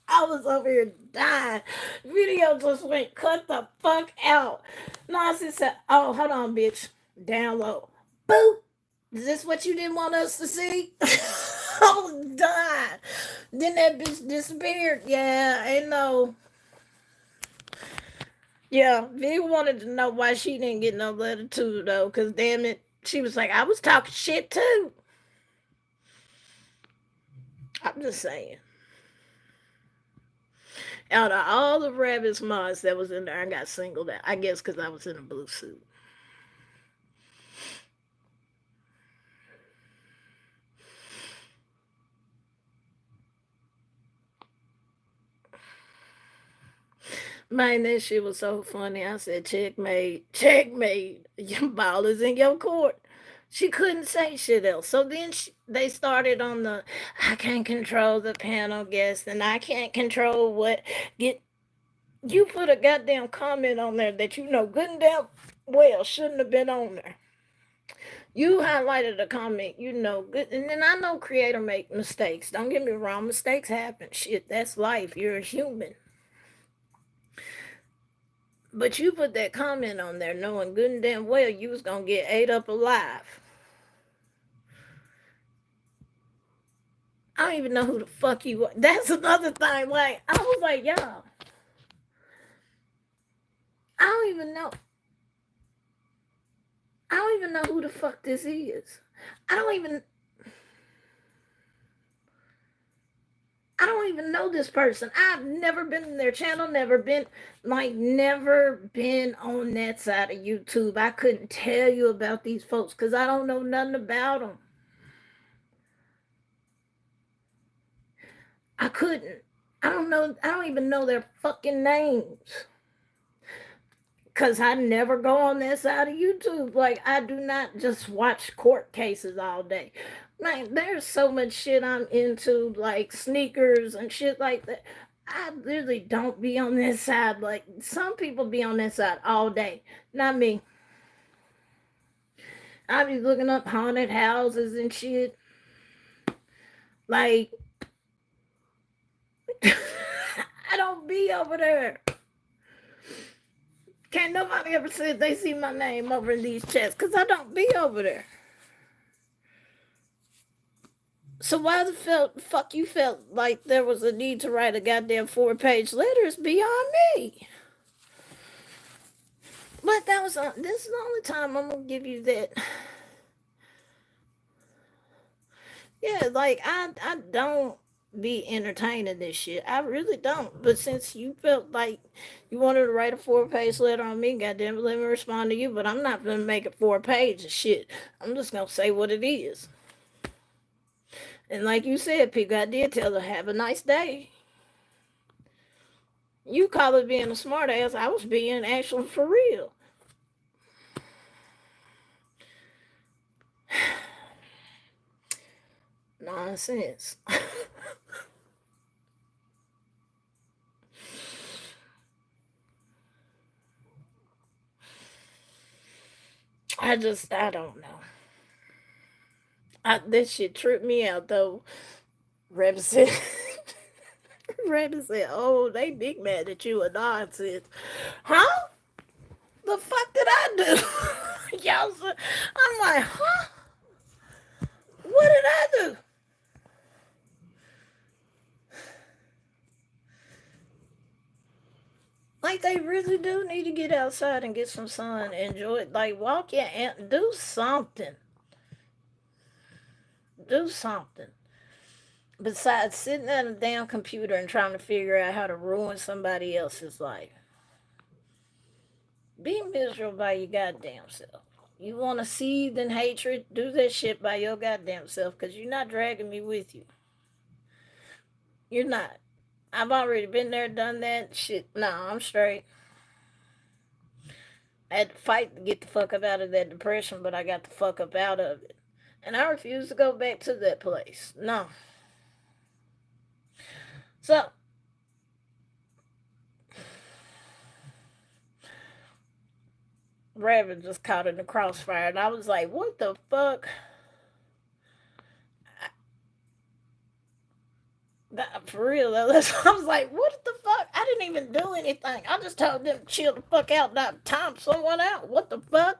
I was over here dying. Video just went cut the fuck out. Nonsense said, oh, hold on, bitch. Download. Boop. Is this what you didn't want us to see? I was dying. Then that bitch disappeared. Yeah, ain't no. Yeah, V wanted to know why she didn't get no letter too, though, because damn it, she was like, I was talking shit too. I'm just saying. Out of all the rabbits mods that was in there, I got singled out. I guess because I was in a blue suit. Man, that shit was so funny. I said, checkmate, checkmate. Your ball is in your court. She couldn't say shit else. So then they started on the, I can't control the panel guest and I can't control what get. You put a goddamn comment on there that you know good and damn well shouldn't have been on there. You highlighted a comment, you know good, and then I know creator make mistakes. Don't get me wrong, mistakes happen. Shit, that's life. You're a human. But you put that comment on there knowing good and damn well you was gonna get ate up alive. I don't even know who the fuck you are. That's another thing. Like, I was like, y'all, I don't even know. I don't even know who the fuck this is. I don't even I don't even know this person. I've never been in their channel, never been on that side of YouTube. I couldn't tell you about these folks because I don't know nothing about them. I couldn't. I don't know. I don't even know their fucking names. Because I never go on that side of YouTube. Like, I do not just watch court cases all day. Man, there's so much shit I'm into, like sneakers and shit like that. I literally don't be on this side. Like, some people be on that side all day. Not me. I be looking up haunted houses and shit. Like, I don't be over there. Can't nobody ever say they see my name over in these chats because I don't be over there. So why the fuck you felt like there was a need to write a goddamn 4-page letter is beyond me. But this is the only time I'm gonna give you that. Yeah, like I don't be entertaining this shit. I really don't. But since you felt like you wanted to write a 4-page letter on me, goddamn it, let me respond to you. But I'm not gonna make it 4 pages shit. I'm just gonna say what it is. And like you said, people, I did tell her, have a nice day. You call it being a smart ass. I was being actually for real. Nonsense. I don't know. This shit tripped me out though. Rabbit said, Rabbit said, oh, they big mad at you and nonsense. Huh? The fuck did I do? Y'all said, I'm like, huh? What did I do? Like, they really do need to get outside and get some sun, enjoy it. Like, walk your aunt, do something. Do something. Besides sitting at a damn computer and trying to figure out how to ruin somebody else's life. Be miserable by your goddamn self. You want to seethe in hatred? Do that shit by your goddamn self because you're not dragging me with you. You're not. I've already been there, done that shit. No, I'm straight. I had to fight to get the fuck up out of that depression, but I got the fuck up out of it. And I refuse to go back to that place. No. So, Raven just caught in the crossfire, and I was like, what the fuck? For real though, I was like, what the fuck? I didn't even do anything. I just told them to chill the fuck out, not time someone out. What the fuck?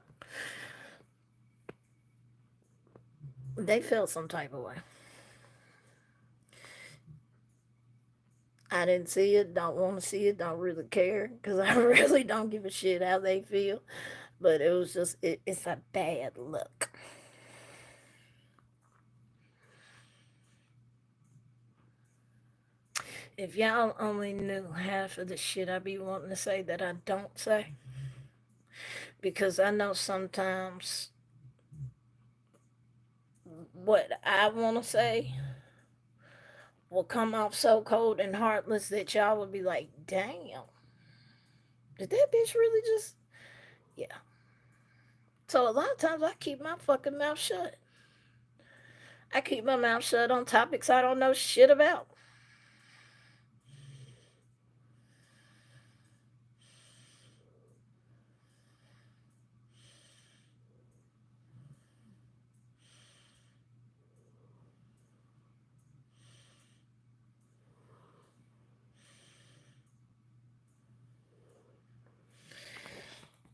They felt some type of way. I didn't see it, don't want to see it, don't really care, because I really don't give a shit how they feel. But it was just, it's a bad look. If y'all only knew half of the shit I be wanting to say that I don't say. Because I know sometimes what I want to say will come off so cold and heartless that y'all would be like, damn. Did that bitch really just? Yeah. So a lot of times I keep my fucking mouth shut. I keep my mouth shut on topics I don't know shit about.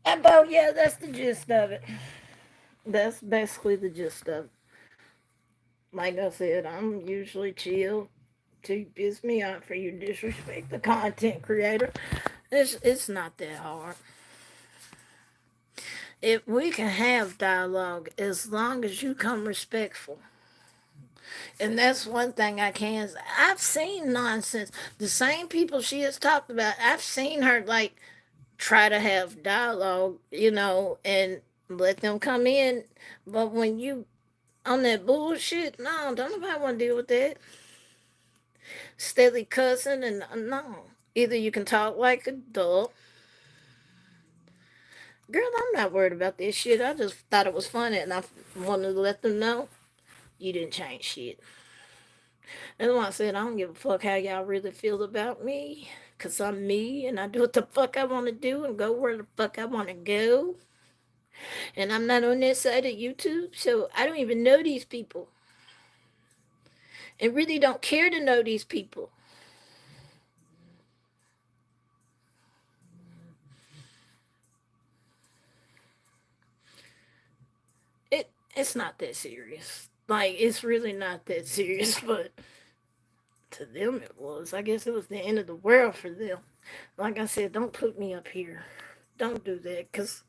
And but yeah, that's the gist of it. That's basically the gist of it. Like I said, I'm usually chill. To piss me off for you disrespect the content creator. It's not that hard. If we can have dialogue as long as you come respectful. And that's one thing I can say. I've seen nonsense. The same people she has talked about, I've seen her like try to have dialogue, and let them come in. But when you on that bullshit, no, don't nobody want to deal with that. Steady cussing and no. Either you can talk like a adult. Girl, I'm not worried about this shit. I just thought it was funny and I wanted to let them know you didn't change shit. That's why I said I don't give a fuck how y'all really feel about me. Cause I'm me and I do what the fuck I want to do and go where the fuck I want to go. And I'm not on that side of YouTube, so I don't even know these people. And really don't care to know these people. It's not that serious. Like, it's really not that serious, but to them it was. I guess it was the end of the world for them. Like I said, don't put me up here. Don't do that, because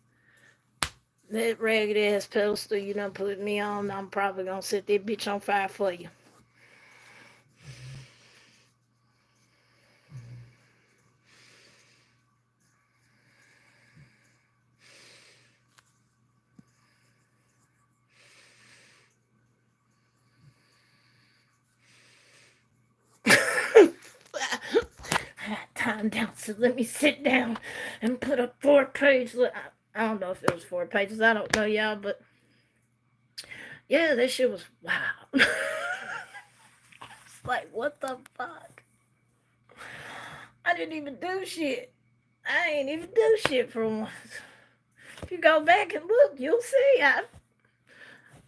that ragged ass poster you done put me on, I'm probably gonna set that bitch on fire for you. Time down, so let me sit down and put a 4-page. I don't know if it was 4 pages. I don't know, y'all, but yeah, that shit was wow. It's like, what the fuck? I didn't even do shit. I ain't even do shit for once. If you go back and look, you'll see.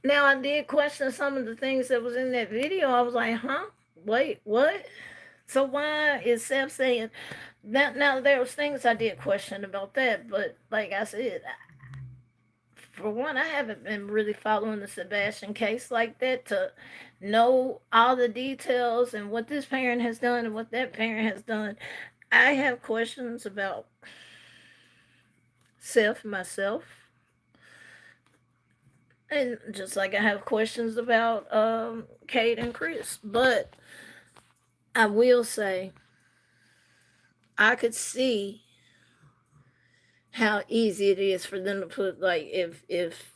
Now I did question some of the things that was in that video. I was like, huh? Wait, what? So why is Seth saying that? Now there was things I did question about that, but like I said, for one, I haven't been really following the Sebastian case like that to know all the details and what this parent has done and what that parent has done. I have questions about Seth myself, and just like I have questions about Kate and Chris. But I will say, I could see how easy it is for them to put, like, if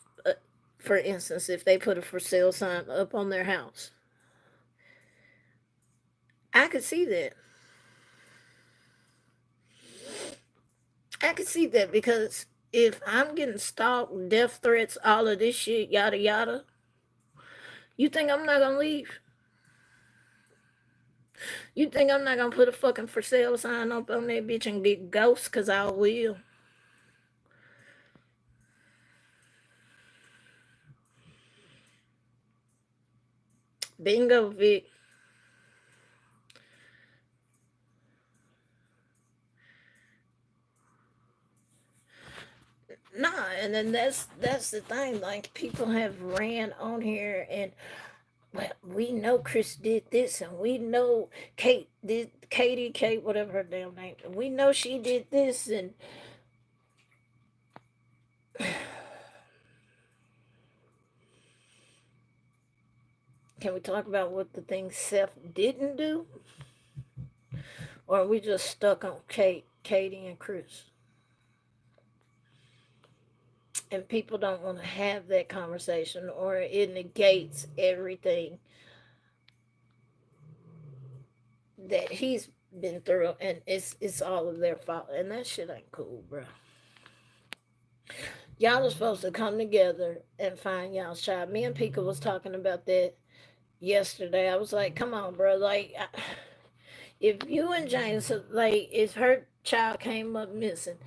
for instance, if they put a for sale sign up on their house, I could see that. I could see that because if I'm getting stalked, death threats, all of this shit, yada yada, you think I'm not gonna leave? You think I'm not gonna put a fucking for sale sign up on that bitch and get ghosts? Cause I will. Bingo, Vic. Nah, and then that's the thing. Like, people have ran on here and, well, we know Chris did this, and we know Kate did, Kate, whatever her damn name. We know she did this, and can we talk about what the things Seth didn't do, or are we just stuck on Katie, and Chris? And people don't want to have that conversation, or it negates everything that been through, and it's all of their fault, and that shit ain't cool, bro. Y'all are supposed to come together and find y'all's child. Me and Pika was talking about that yesterday. I was like, come on, bro. Like, if you and James, like, if her child came up missing,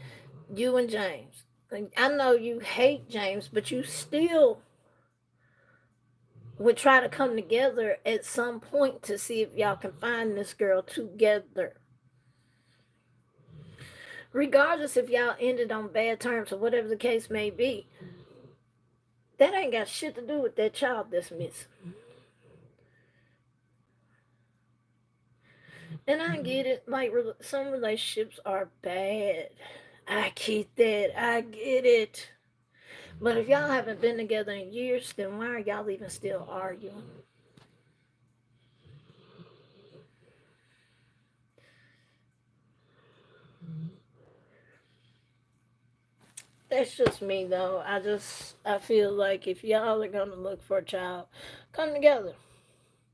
you and James, like, I know you hate James, but you still would try to come together at some point to see if y'all can find this girl together. Regardless if y'all ended on bad terms or whatever the case may be, that ain't got shit to do with that child that's missing. And I get it, like, some relationships are bad. I get that. I get it. But if y'all haven't been together in years, then why are y'all even still arguing? That's just me, though. I feel like if y'all are gonna look for a child, come together.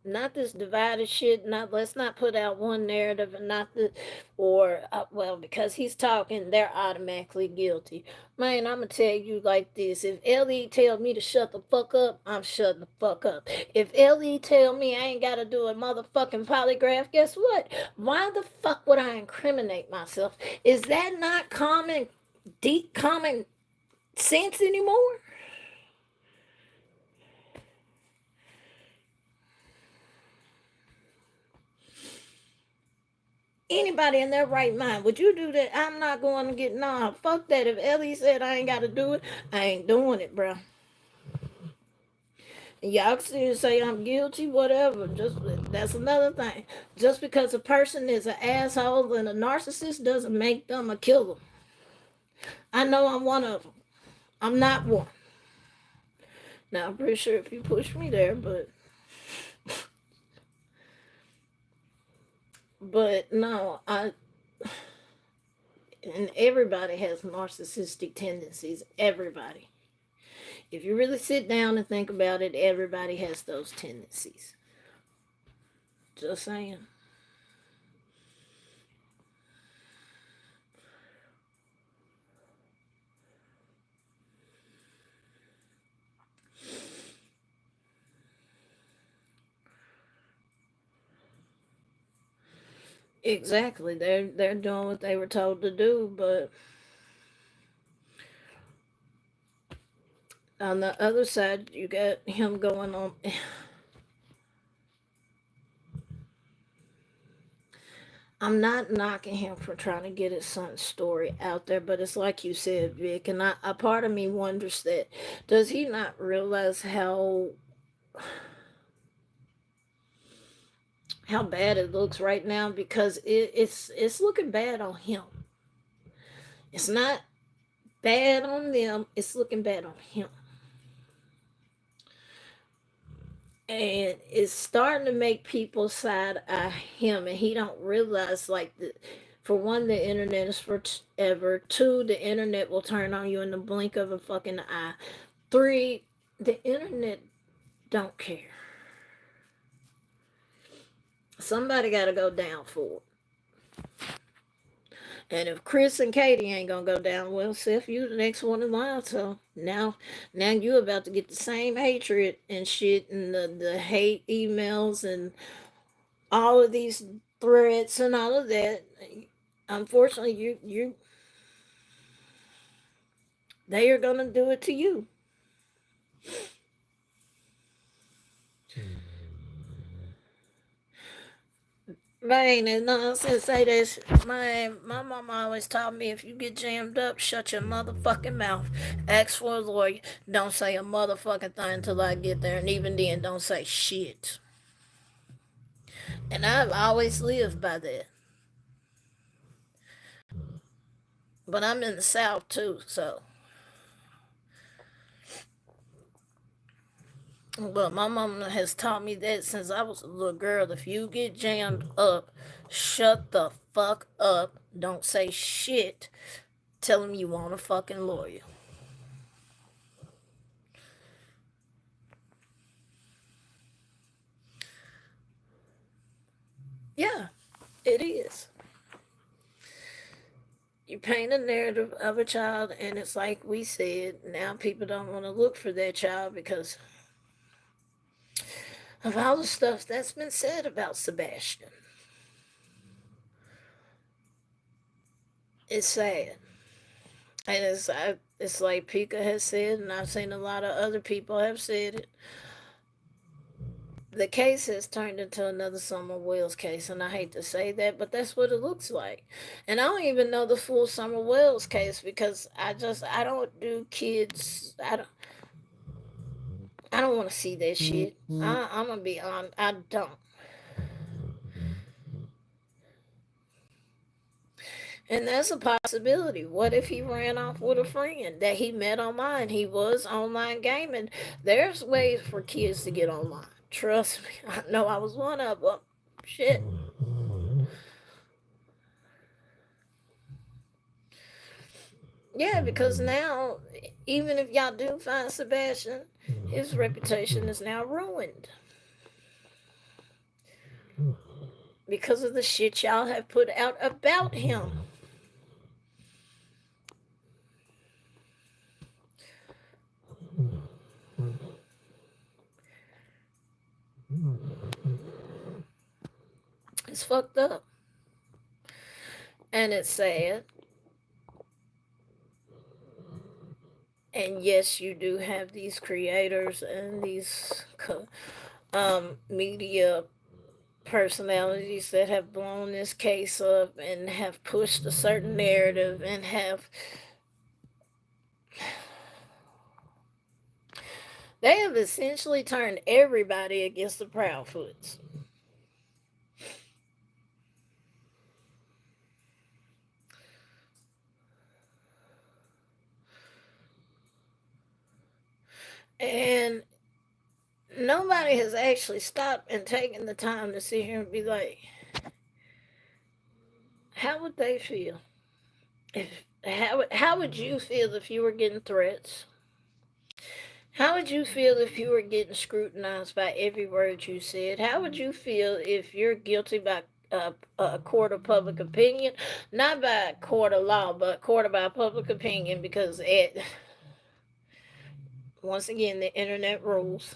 Not this divided shit. Not, let's not put out one narrative and not the, or well, because he's talking, they're automatically guilty. Man, I'm gonna tell you like this: if Ellie tell me to shut the fuck up, I'm shutting the fuck up. If Ellie tell me I ain't gotta do a motherfucking polygraph, guess what? Why the fuck would I incriminate myself? Is that not common sense anymore? Anybody in their right mind, would you do that? I'm not going to get, nah, fuck that. If Ellie said I ain't got to do it, I ain't doing it, bro. And y'all can say I'm guilty, whatever. Just, that's another thing. Just because a person is an asshole and a narcissist doesn't make them a killer. I know I'm one of them. I'm not one. Now I'm pretty sure if you push me there, but no, and everybody has narcissistic tendencies. Everybody. If you really sit down and think about it, everybody has those tendencies. Just saying. Exactly. They're doing what they were told to do, but on the other side, you got him going on. I'm not knocking him for trying to get his son's story out there, but it's like you said, Vic, and a part of me wonders that does he not realize how bad it looks right now, because it's looking bad on him. It's not bad on them, it's looking bad on him. And it's starting to make people side eye him, and he don't realize, like, for one, the internet is forever. Two, the internet will turn on you in the blink of a fucking eye. Three, the internet don't care. Somebody got to go down for it. And if Chris and Katie ain't gonna go down, well, Seth, you the next one in line. So now you about to get the same hatred and shit, and the hate emails and all of these threats and all of that. Unfortunately, you they are gonna do it to you. Man, and nonsense say this. My mama always taught me, if you get jammed up, shut your motherfucking mouth. Ask for a lawyer. Don't say a motherfucking thing until I get there, and even then, don't say shit. And I've always lived by that. But I'm in the South too, so. But my mama has taught me that since I was a little girl. If you get jammed up, shut the fuck up. Don't say shit. Tell them you want a fucking lawyer. Yeah. It is. You paint a narrative of a child, and it's like we said, now people don't want to look for their child because of all the stuff that's been said about Sebastian. It's sad. And it's like Pika has said, and I've seen a lot of other people have said it. The case has turned into another Summer Wells case, and I hate to say that, but that's what it looks like. And I don't even know the full Summer Wells case because I don't do kids. I don't want to see that shit. I'm gonna be honest. I don't. And that's a possibility. What if he ran off with a friend that he met online? He was online gaming. There's ways for kids to get online. Trust me. I know I was one of them. Shit. Yeah, because now, even if y'all do find Sebastian, his reputation is now ruined. Because of the shit y'all have put out about him. It's fucked up. And it's sad. And yes, you do have these creators and these media personalities that have blown this case up and have pushed a certain narrative and they have essentially turned everybody against the Proudfoots. And nobody has actually stopped and taken the time to sit here and be like, how would they feel? How would you feel if you were getting threats? How would you feel if you were getting scrutinized by every word you said? How would you feel if you're guilty by a court of public opinion? Not by a court of law, but court by public opinion, because once again, the internet rules.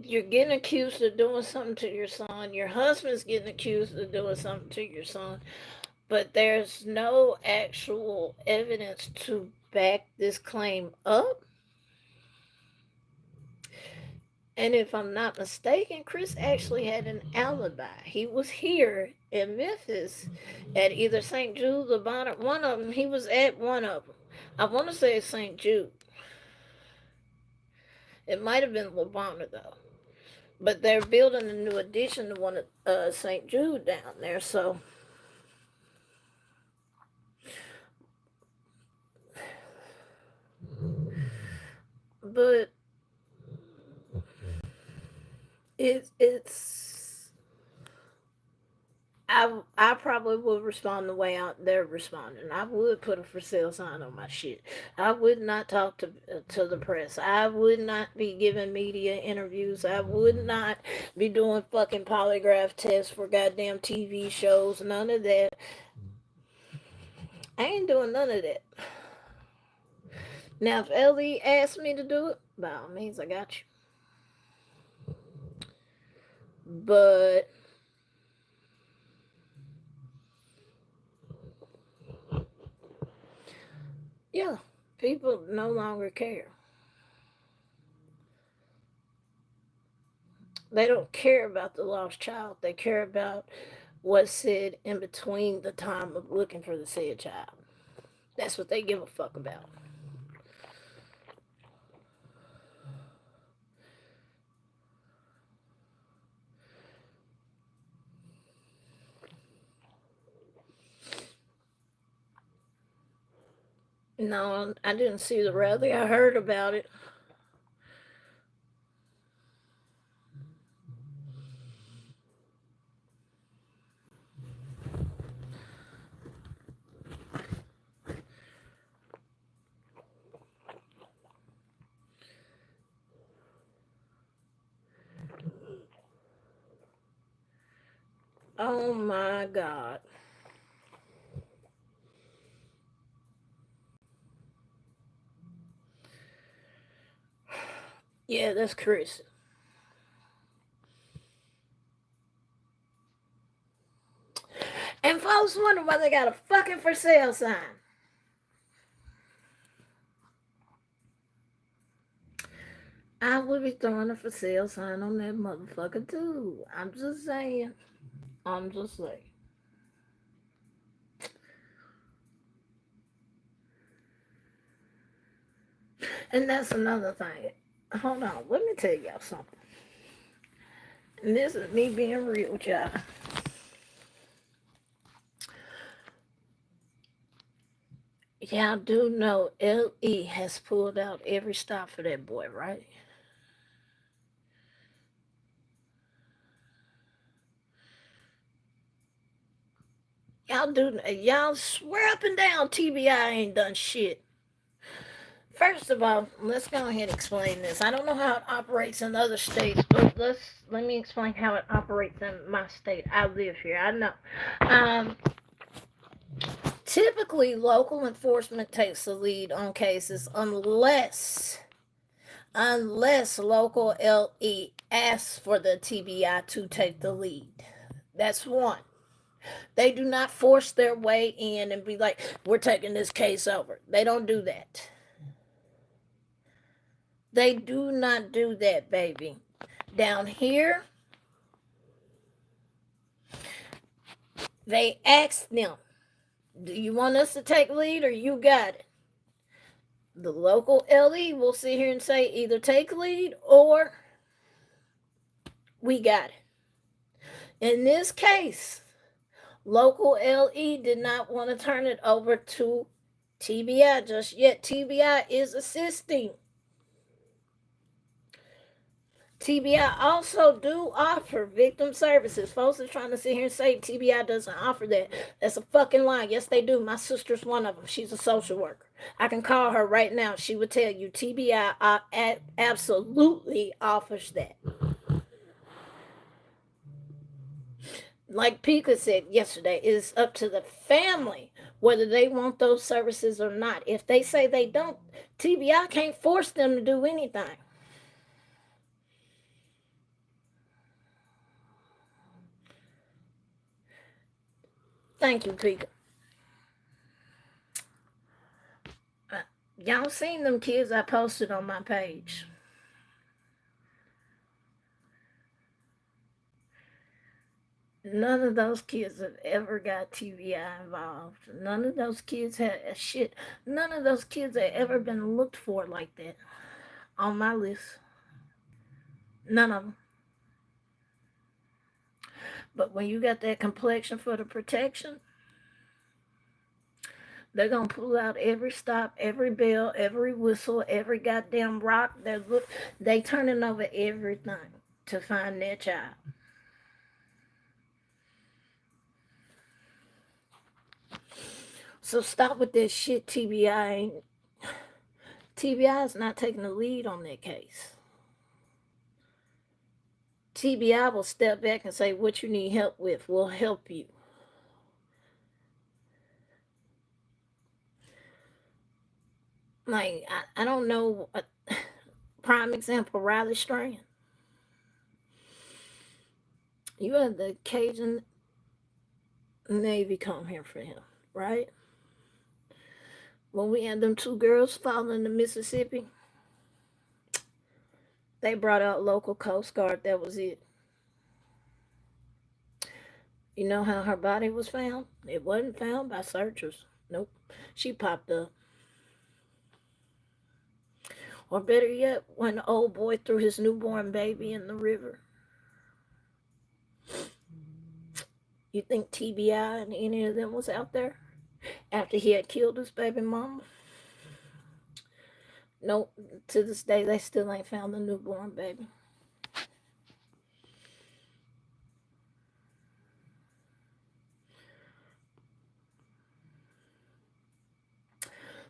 You're getting accused of doing something to your son. Your husband's getting accused of doing something to your son. But there's no actual evidence to back this claim up. And if I'm not mistaken, Chris actually had an alibi. He was here in Memphis at either St. Jude or Bonner. One of them, he was at one of them. I want to say it's St. Jude. It might have been LeBonner, though. But they're building a new addition to one of St. Jude down there, so. But it's I probably would respond the way they're responding. I would put a for sale sign on my shit. I would not talk to the press. I would not be giving media interviews. I would not be doing fucking polygraph tests for goddamn TV shows. None of that. I ain't doing none of that. Now, if Ellie asked me to do it, by all means, I got you. But yeah, people no longer care. They don't care about the lost child. They care about what's said in between the time of looking for the said child. That's what they give a fuck about. No, I didn't see the rally. I heard about it. Oh my God. Yeah, that's Chris. And folks wonder why they got a fucking for sale sign. I would be throwing a for sale sign on that motherfucker too. I'm just saying. I'm just saying. And that's another thing. Hold on, let me tell y'all something. And this is me being real, y'all. Y'all do know LE has pulled out every stop for that boy, right? Y'all swear up and down TBI ain't done shit. First of all, let's go ahead and explain this. I don't know how it operates in other states, but let me explain how it operates in my state. I live here. I know. Um, Typically, local enforcement takes the lead on cases unless local LE asks for the TBI to take the lead. That's one. They do not force their way in and be like, we're taking this case over. They don't do that. They do not do that, baby. Down here, they ask them, do you want us to take lead or you got it? The local LE will sit here and say either take lead or we got it. In this case, local LE did not want to turn it over to TBI just yet. TBI is assisting. TBI also do offer victim services. Folks are trying to sit here and say TBI doesn't offer that. That's a fucking lie. Yes, they do. My sister's one of them. She's a social worker. I can call her right now. She would tell you TBI absolutely offers that. Like Pika said yesterday, it's up to the family whether they want those services or not. If they say they don't, TBI can't force them to do anything. Thank you, Pika. Y'all seen them kids I posted on my page. None of those kids have ever got TBI involved. None of those kids had shit. None of those kids have ever been looked for like that on my list. None of them. But when you got that complexion for the protection, they're gonna pull out every stop, every bell, every whistle, every goddamn rock. They turning over everything to find their child. So stop with this shit. TBI is not taking the lead on that case. TBI will step back and say, what you need help with, we'll help you. Like, I don't know. Prime example, Riley Strand. You had the Cajun Navy come here for him, right? When we had them two girls following the Mississippi, they brought out local Coast Guard. That was it. You know how her body was found? It wasn't found by searchers. Nope. She popped up. Or better yet, when the old boy threw his newborn baby in the river. You think TBI and any of them was out there after he had killed his baby mama? Nope. To this day, they still ain't found the newborn baby.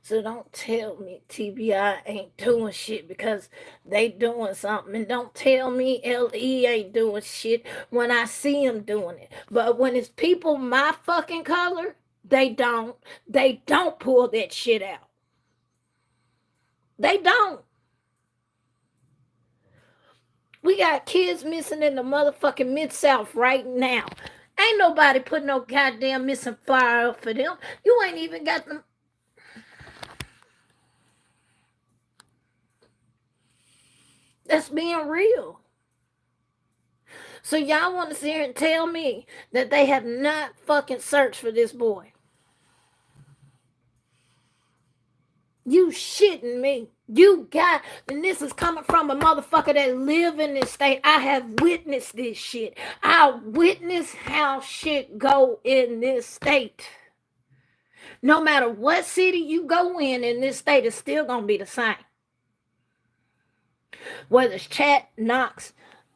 So don't tell me TBI ain't doing shit because they doing something. And don't tell me LE ain't doing shit when I see them doing it. But when it's people my fucking color, they don't. They don't pull that shit out. They don't. We got kids missing in the motherfucking Mid-South right now. Ain't nobody put no goddamn missing flyer up for them. You ain't even got them. That's being real. So y'all want to sit here and tell me that they have not fucking searched for this boy? You shitting me. You got, and this is coming from a motherfucker that live in this state. I have witnessed this shit. I witnessed how shit go in this state. No matter what city you go in this state, it's still gonna be the same. Whether it's Chat, Knox,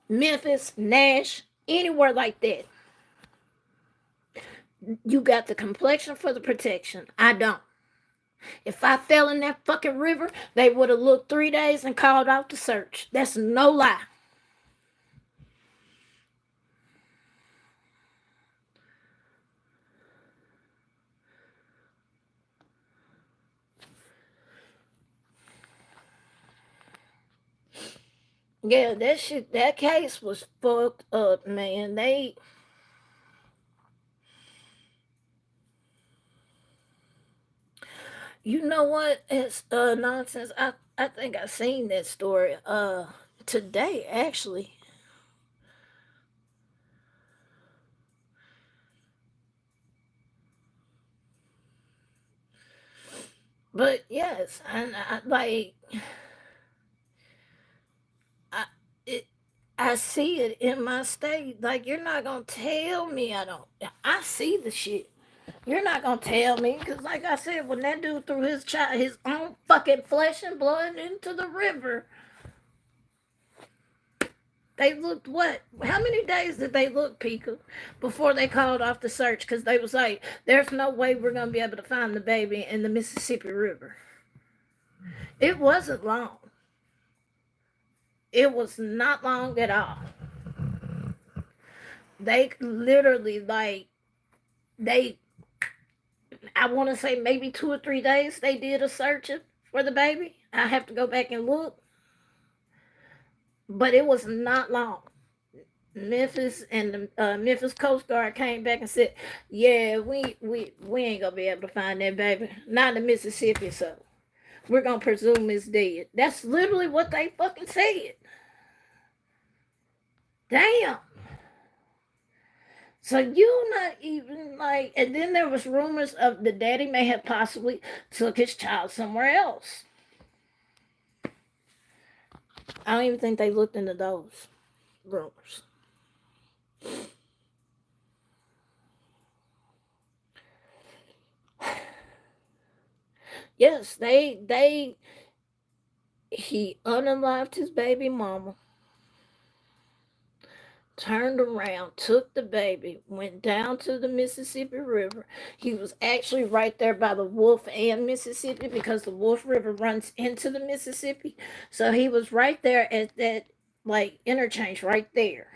Memphis, Nash, anywhere like that. You got the complexion for the protection. I don't. If I fell in that fucking river, they would have looked 3 days and called out the search. That's no lie. Yeah, that shit, that case was fucked up, man. You know what? It's nonsense. I think I seen that story today actually. But yes, and I like I it I see it in my state. Like you're not gonna tell me I don't. I see the shit. You're not gonna tell me because, like I said, when that dude threw his own fucking flesh and blood into the river, they looked what? How many days did they look, Pika, before they called off the search? Because they was like, "There's no way we're gonna be able to find the baby in the Mississippi River." It wasn't long. It was not long at all. They literally they I want to say maybe 2 or 3 days they did a searching for the baby. I have to go back and look, but it was not long. Memphis and the Memphis Coast Guard came back and said, "Yeah, we ain't gonna be able to find that baby, not in Mississippi, so we're gonna presume it's dead." That's literally what they fucking said. Damn. So you not even like, and then there was rumors of the daddy may have possibly took his child somewhere else. I don't even think they looked into those rumors. Yes, he unalived his baby mama, turned around, took the baby, went down to the Mississippi River. He was actually right there by the Wolf and Mississippi because the Wolf River runs into the Mississippi. So he was right there at that like interchange right there.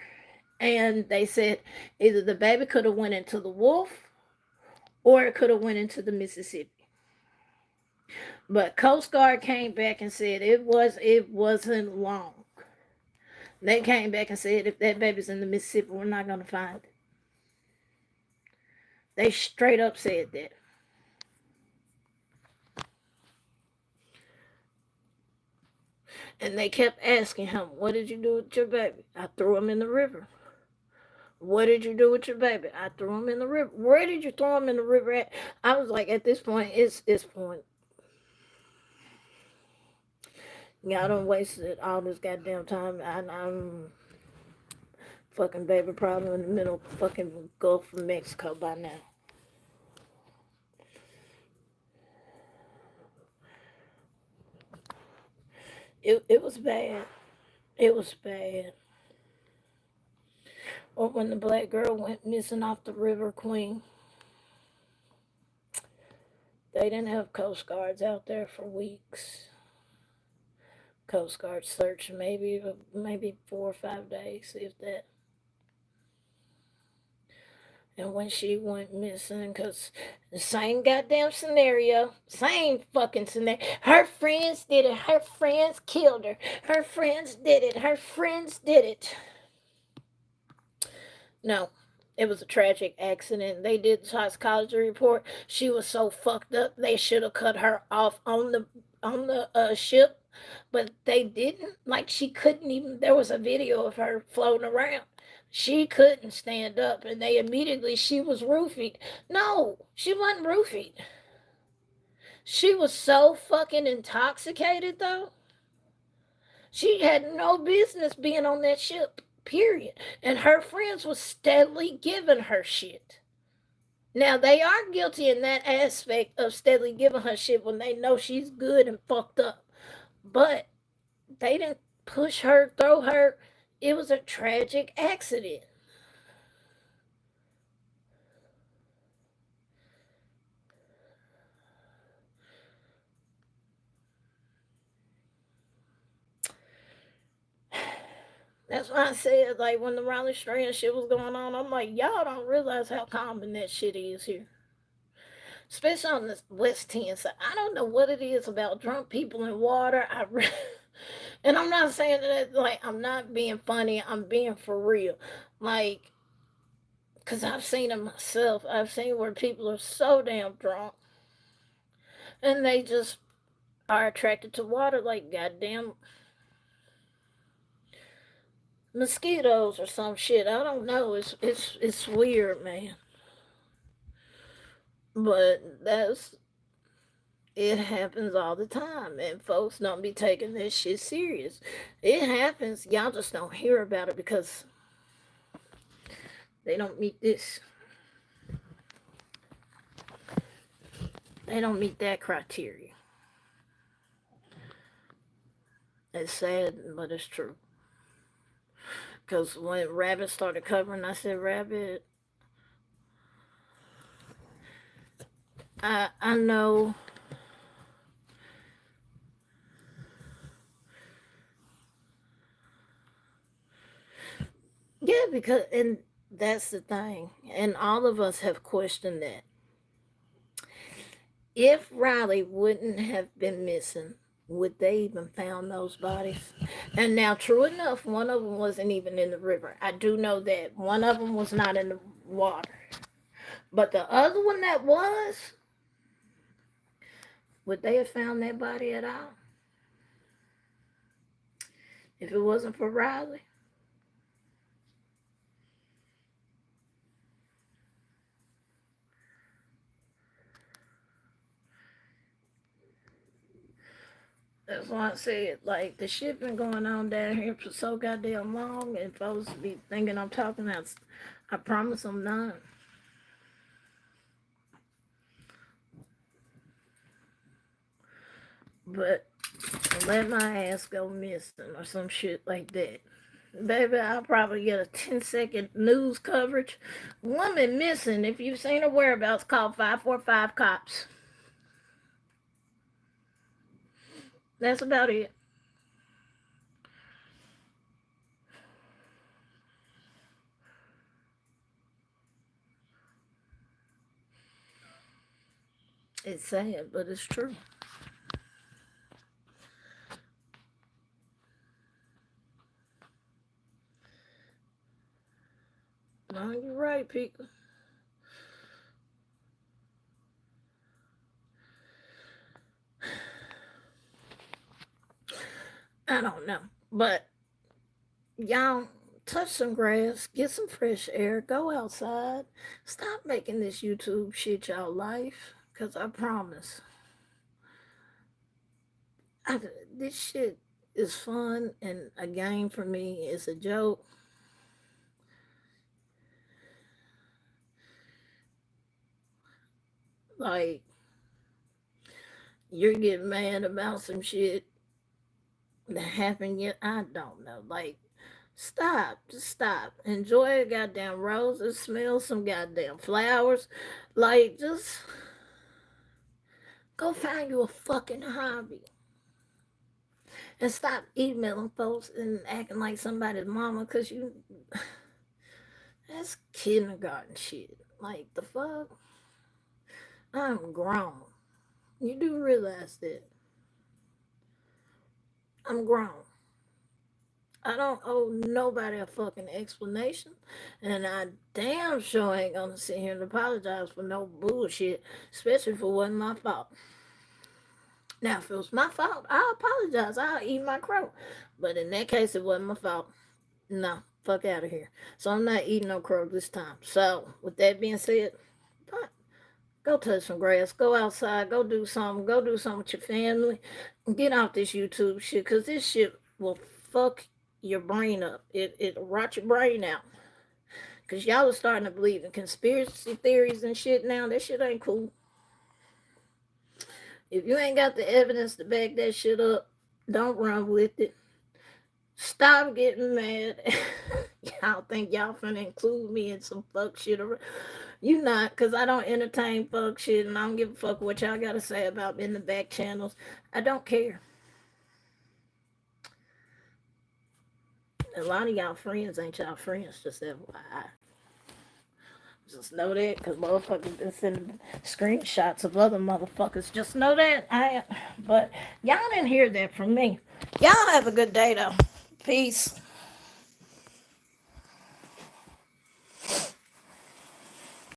And they said either the baby could have went into the Wolf or it could have went into the Mississippi. But Coast Guard came back and said it wasn't long. They came back and said if that baby's in the Mississippi, we're not gonna find it. They straight up said that. And they kept asking him, "What did you do with your baby?" "I threw him in the river." "What did you do with your baby?" "I threw him in the river." "Where did you throw him in the river at?" I was like, at this point, it's this point. Y'all done wasted all this goddamn time. I'm fucking baby problem in the middle of fucking Gulf of Mexico by now. It was bad. It was bad. Or when the black girl went missing off the River Queen. They didn't have Coast Guards out there for weeks. Coast Guard search maybe 4 or 5 days, if that. And when she went missing, because the same goddamn scenario, same fucking scenario. Her friends did it. Her friends killed her. Her friends did it. Her friends did it. No, it was a tragic accident. They did the toxicology report. She was so fucked up. They should have cut her off on the ship, but they didn't. Like she couldn't even. There was a video of her floating around. She couldn't stand up, and she was roofied. No, she wasn't roofied. She was so fucking intoxicated, though. She had no business being on that ship, period. And her friends was steadily giving her shit. Now, they are guilty in that aspect of steadily giving her shit when they know she's good and fucked up. But they didn't push her, throw her. It was a tragic accident. That's why I said, like, when the Raleigh Strand shit was going on, I'm like, y'all don't realize how common that shit is here. Especially on the West 10 side. I don't know what it is about drunk people in water. And I'm not saying that, like, I'm not being funny. I'm being for real. Like, because I've seen it myself. I've seen where people are so damn drunk. And they just are attracted to water like goddamn mosquitoes or some shit. I don't know. It's weird, man. But it happens all the time, and folks don't be taking this shit serious. It happens. Y'all just don't hear about it because they don't meet this. They don't meet that criteria. It's sad, but it's true. Because when Rabbit started covering, I said, Rabbit, I know. Yeah, because, and that's the thing. And all of us have questioned that. If Riley wouldn't have been missing, would they even found those bodies? And now, true enough, one of them wasn't even in the river. I do know that. One of them was not in the water. But the other one that was, would they have found that body at all? If it wasn't for Riley? That's why I said, like, the shit been going on down here for so goddamn long, and folks be thinking I'm talking out. I promise I'm not. But let my ass go missing or some shit like that. Baby, I'll probably get a 10-second news coverage. Woman missing. If you've seen her whereabouts, call 545 cops. That's about it. It's sad, but it's true. No, you're right, people. I don't know. But y'all, touch some grass, get some fresh air, go outside. Stop making this YouTube shit y'all life. Because I promise, this shit is fun and a game for me. It's a joke. Like, you're getting mad about some shit that happened yet. I don't know. Like, stop. Just stop. Enjoy a goddamn roses. Smell some goddamn flowers. Like, just Go find you a fucking hobby. And stop emailing folks and acting like somebody's mama, because you. That's kindergarten shit. Like, the fuck? I'm grown. You do realize that. I'm grown. I don't owe nobody a fucking explanation. And I damn sure ain't gonna sit here and apologize for no bullshit, especially if it wasn't my fault. Now, if it was my fault, I'll apologize. I'll eat my crow. But in that case, it wasn't my fault. No, fuck out of here. So I'm not eating no crow this time. So, with that being said, go touch some grass. Go outside. Go do something. Go do something with your family. Get off this YouTube shit, because this shit will fuck your brain up. It'll rot your brain out. Because y'all are starting to believe in conspiracy theories and shit now. That shit ain't cool. If you ain't got the evidence to back that shit up, don't run with it. Stop getting mad. Y'all think y'all finna include me in some fuck shit. You not, because I don't entertain fuck shit, and I don't give a fuck what y'all got to say about me in the back channels. I don't care. A lot of y'all friends ain't y'all friends, just FYI. Just know that, because motherfuckers been sending screenshots of other motherfuckers. Just know that. But y'all didn't hear that from me. Y'all have a good day, though. Peace.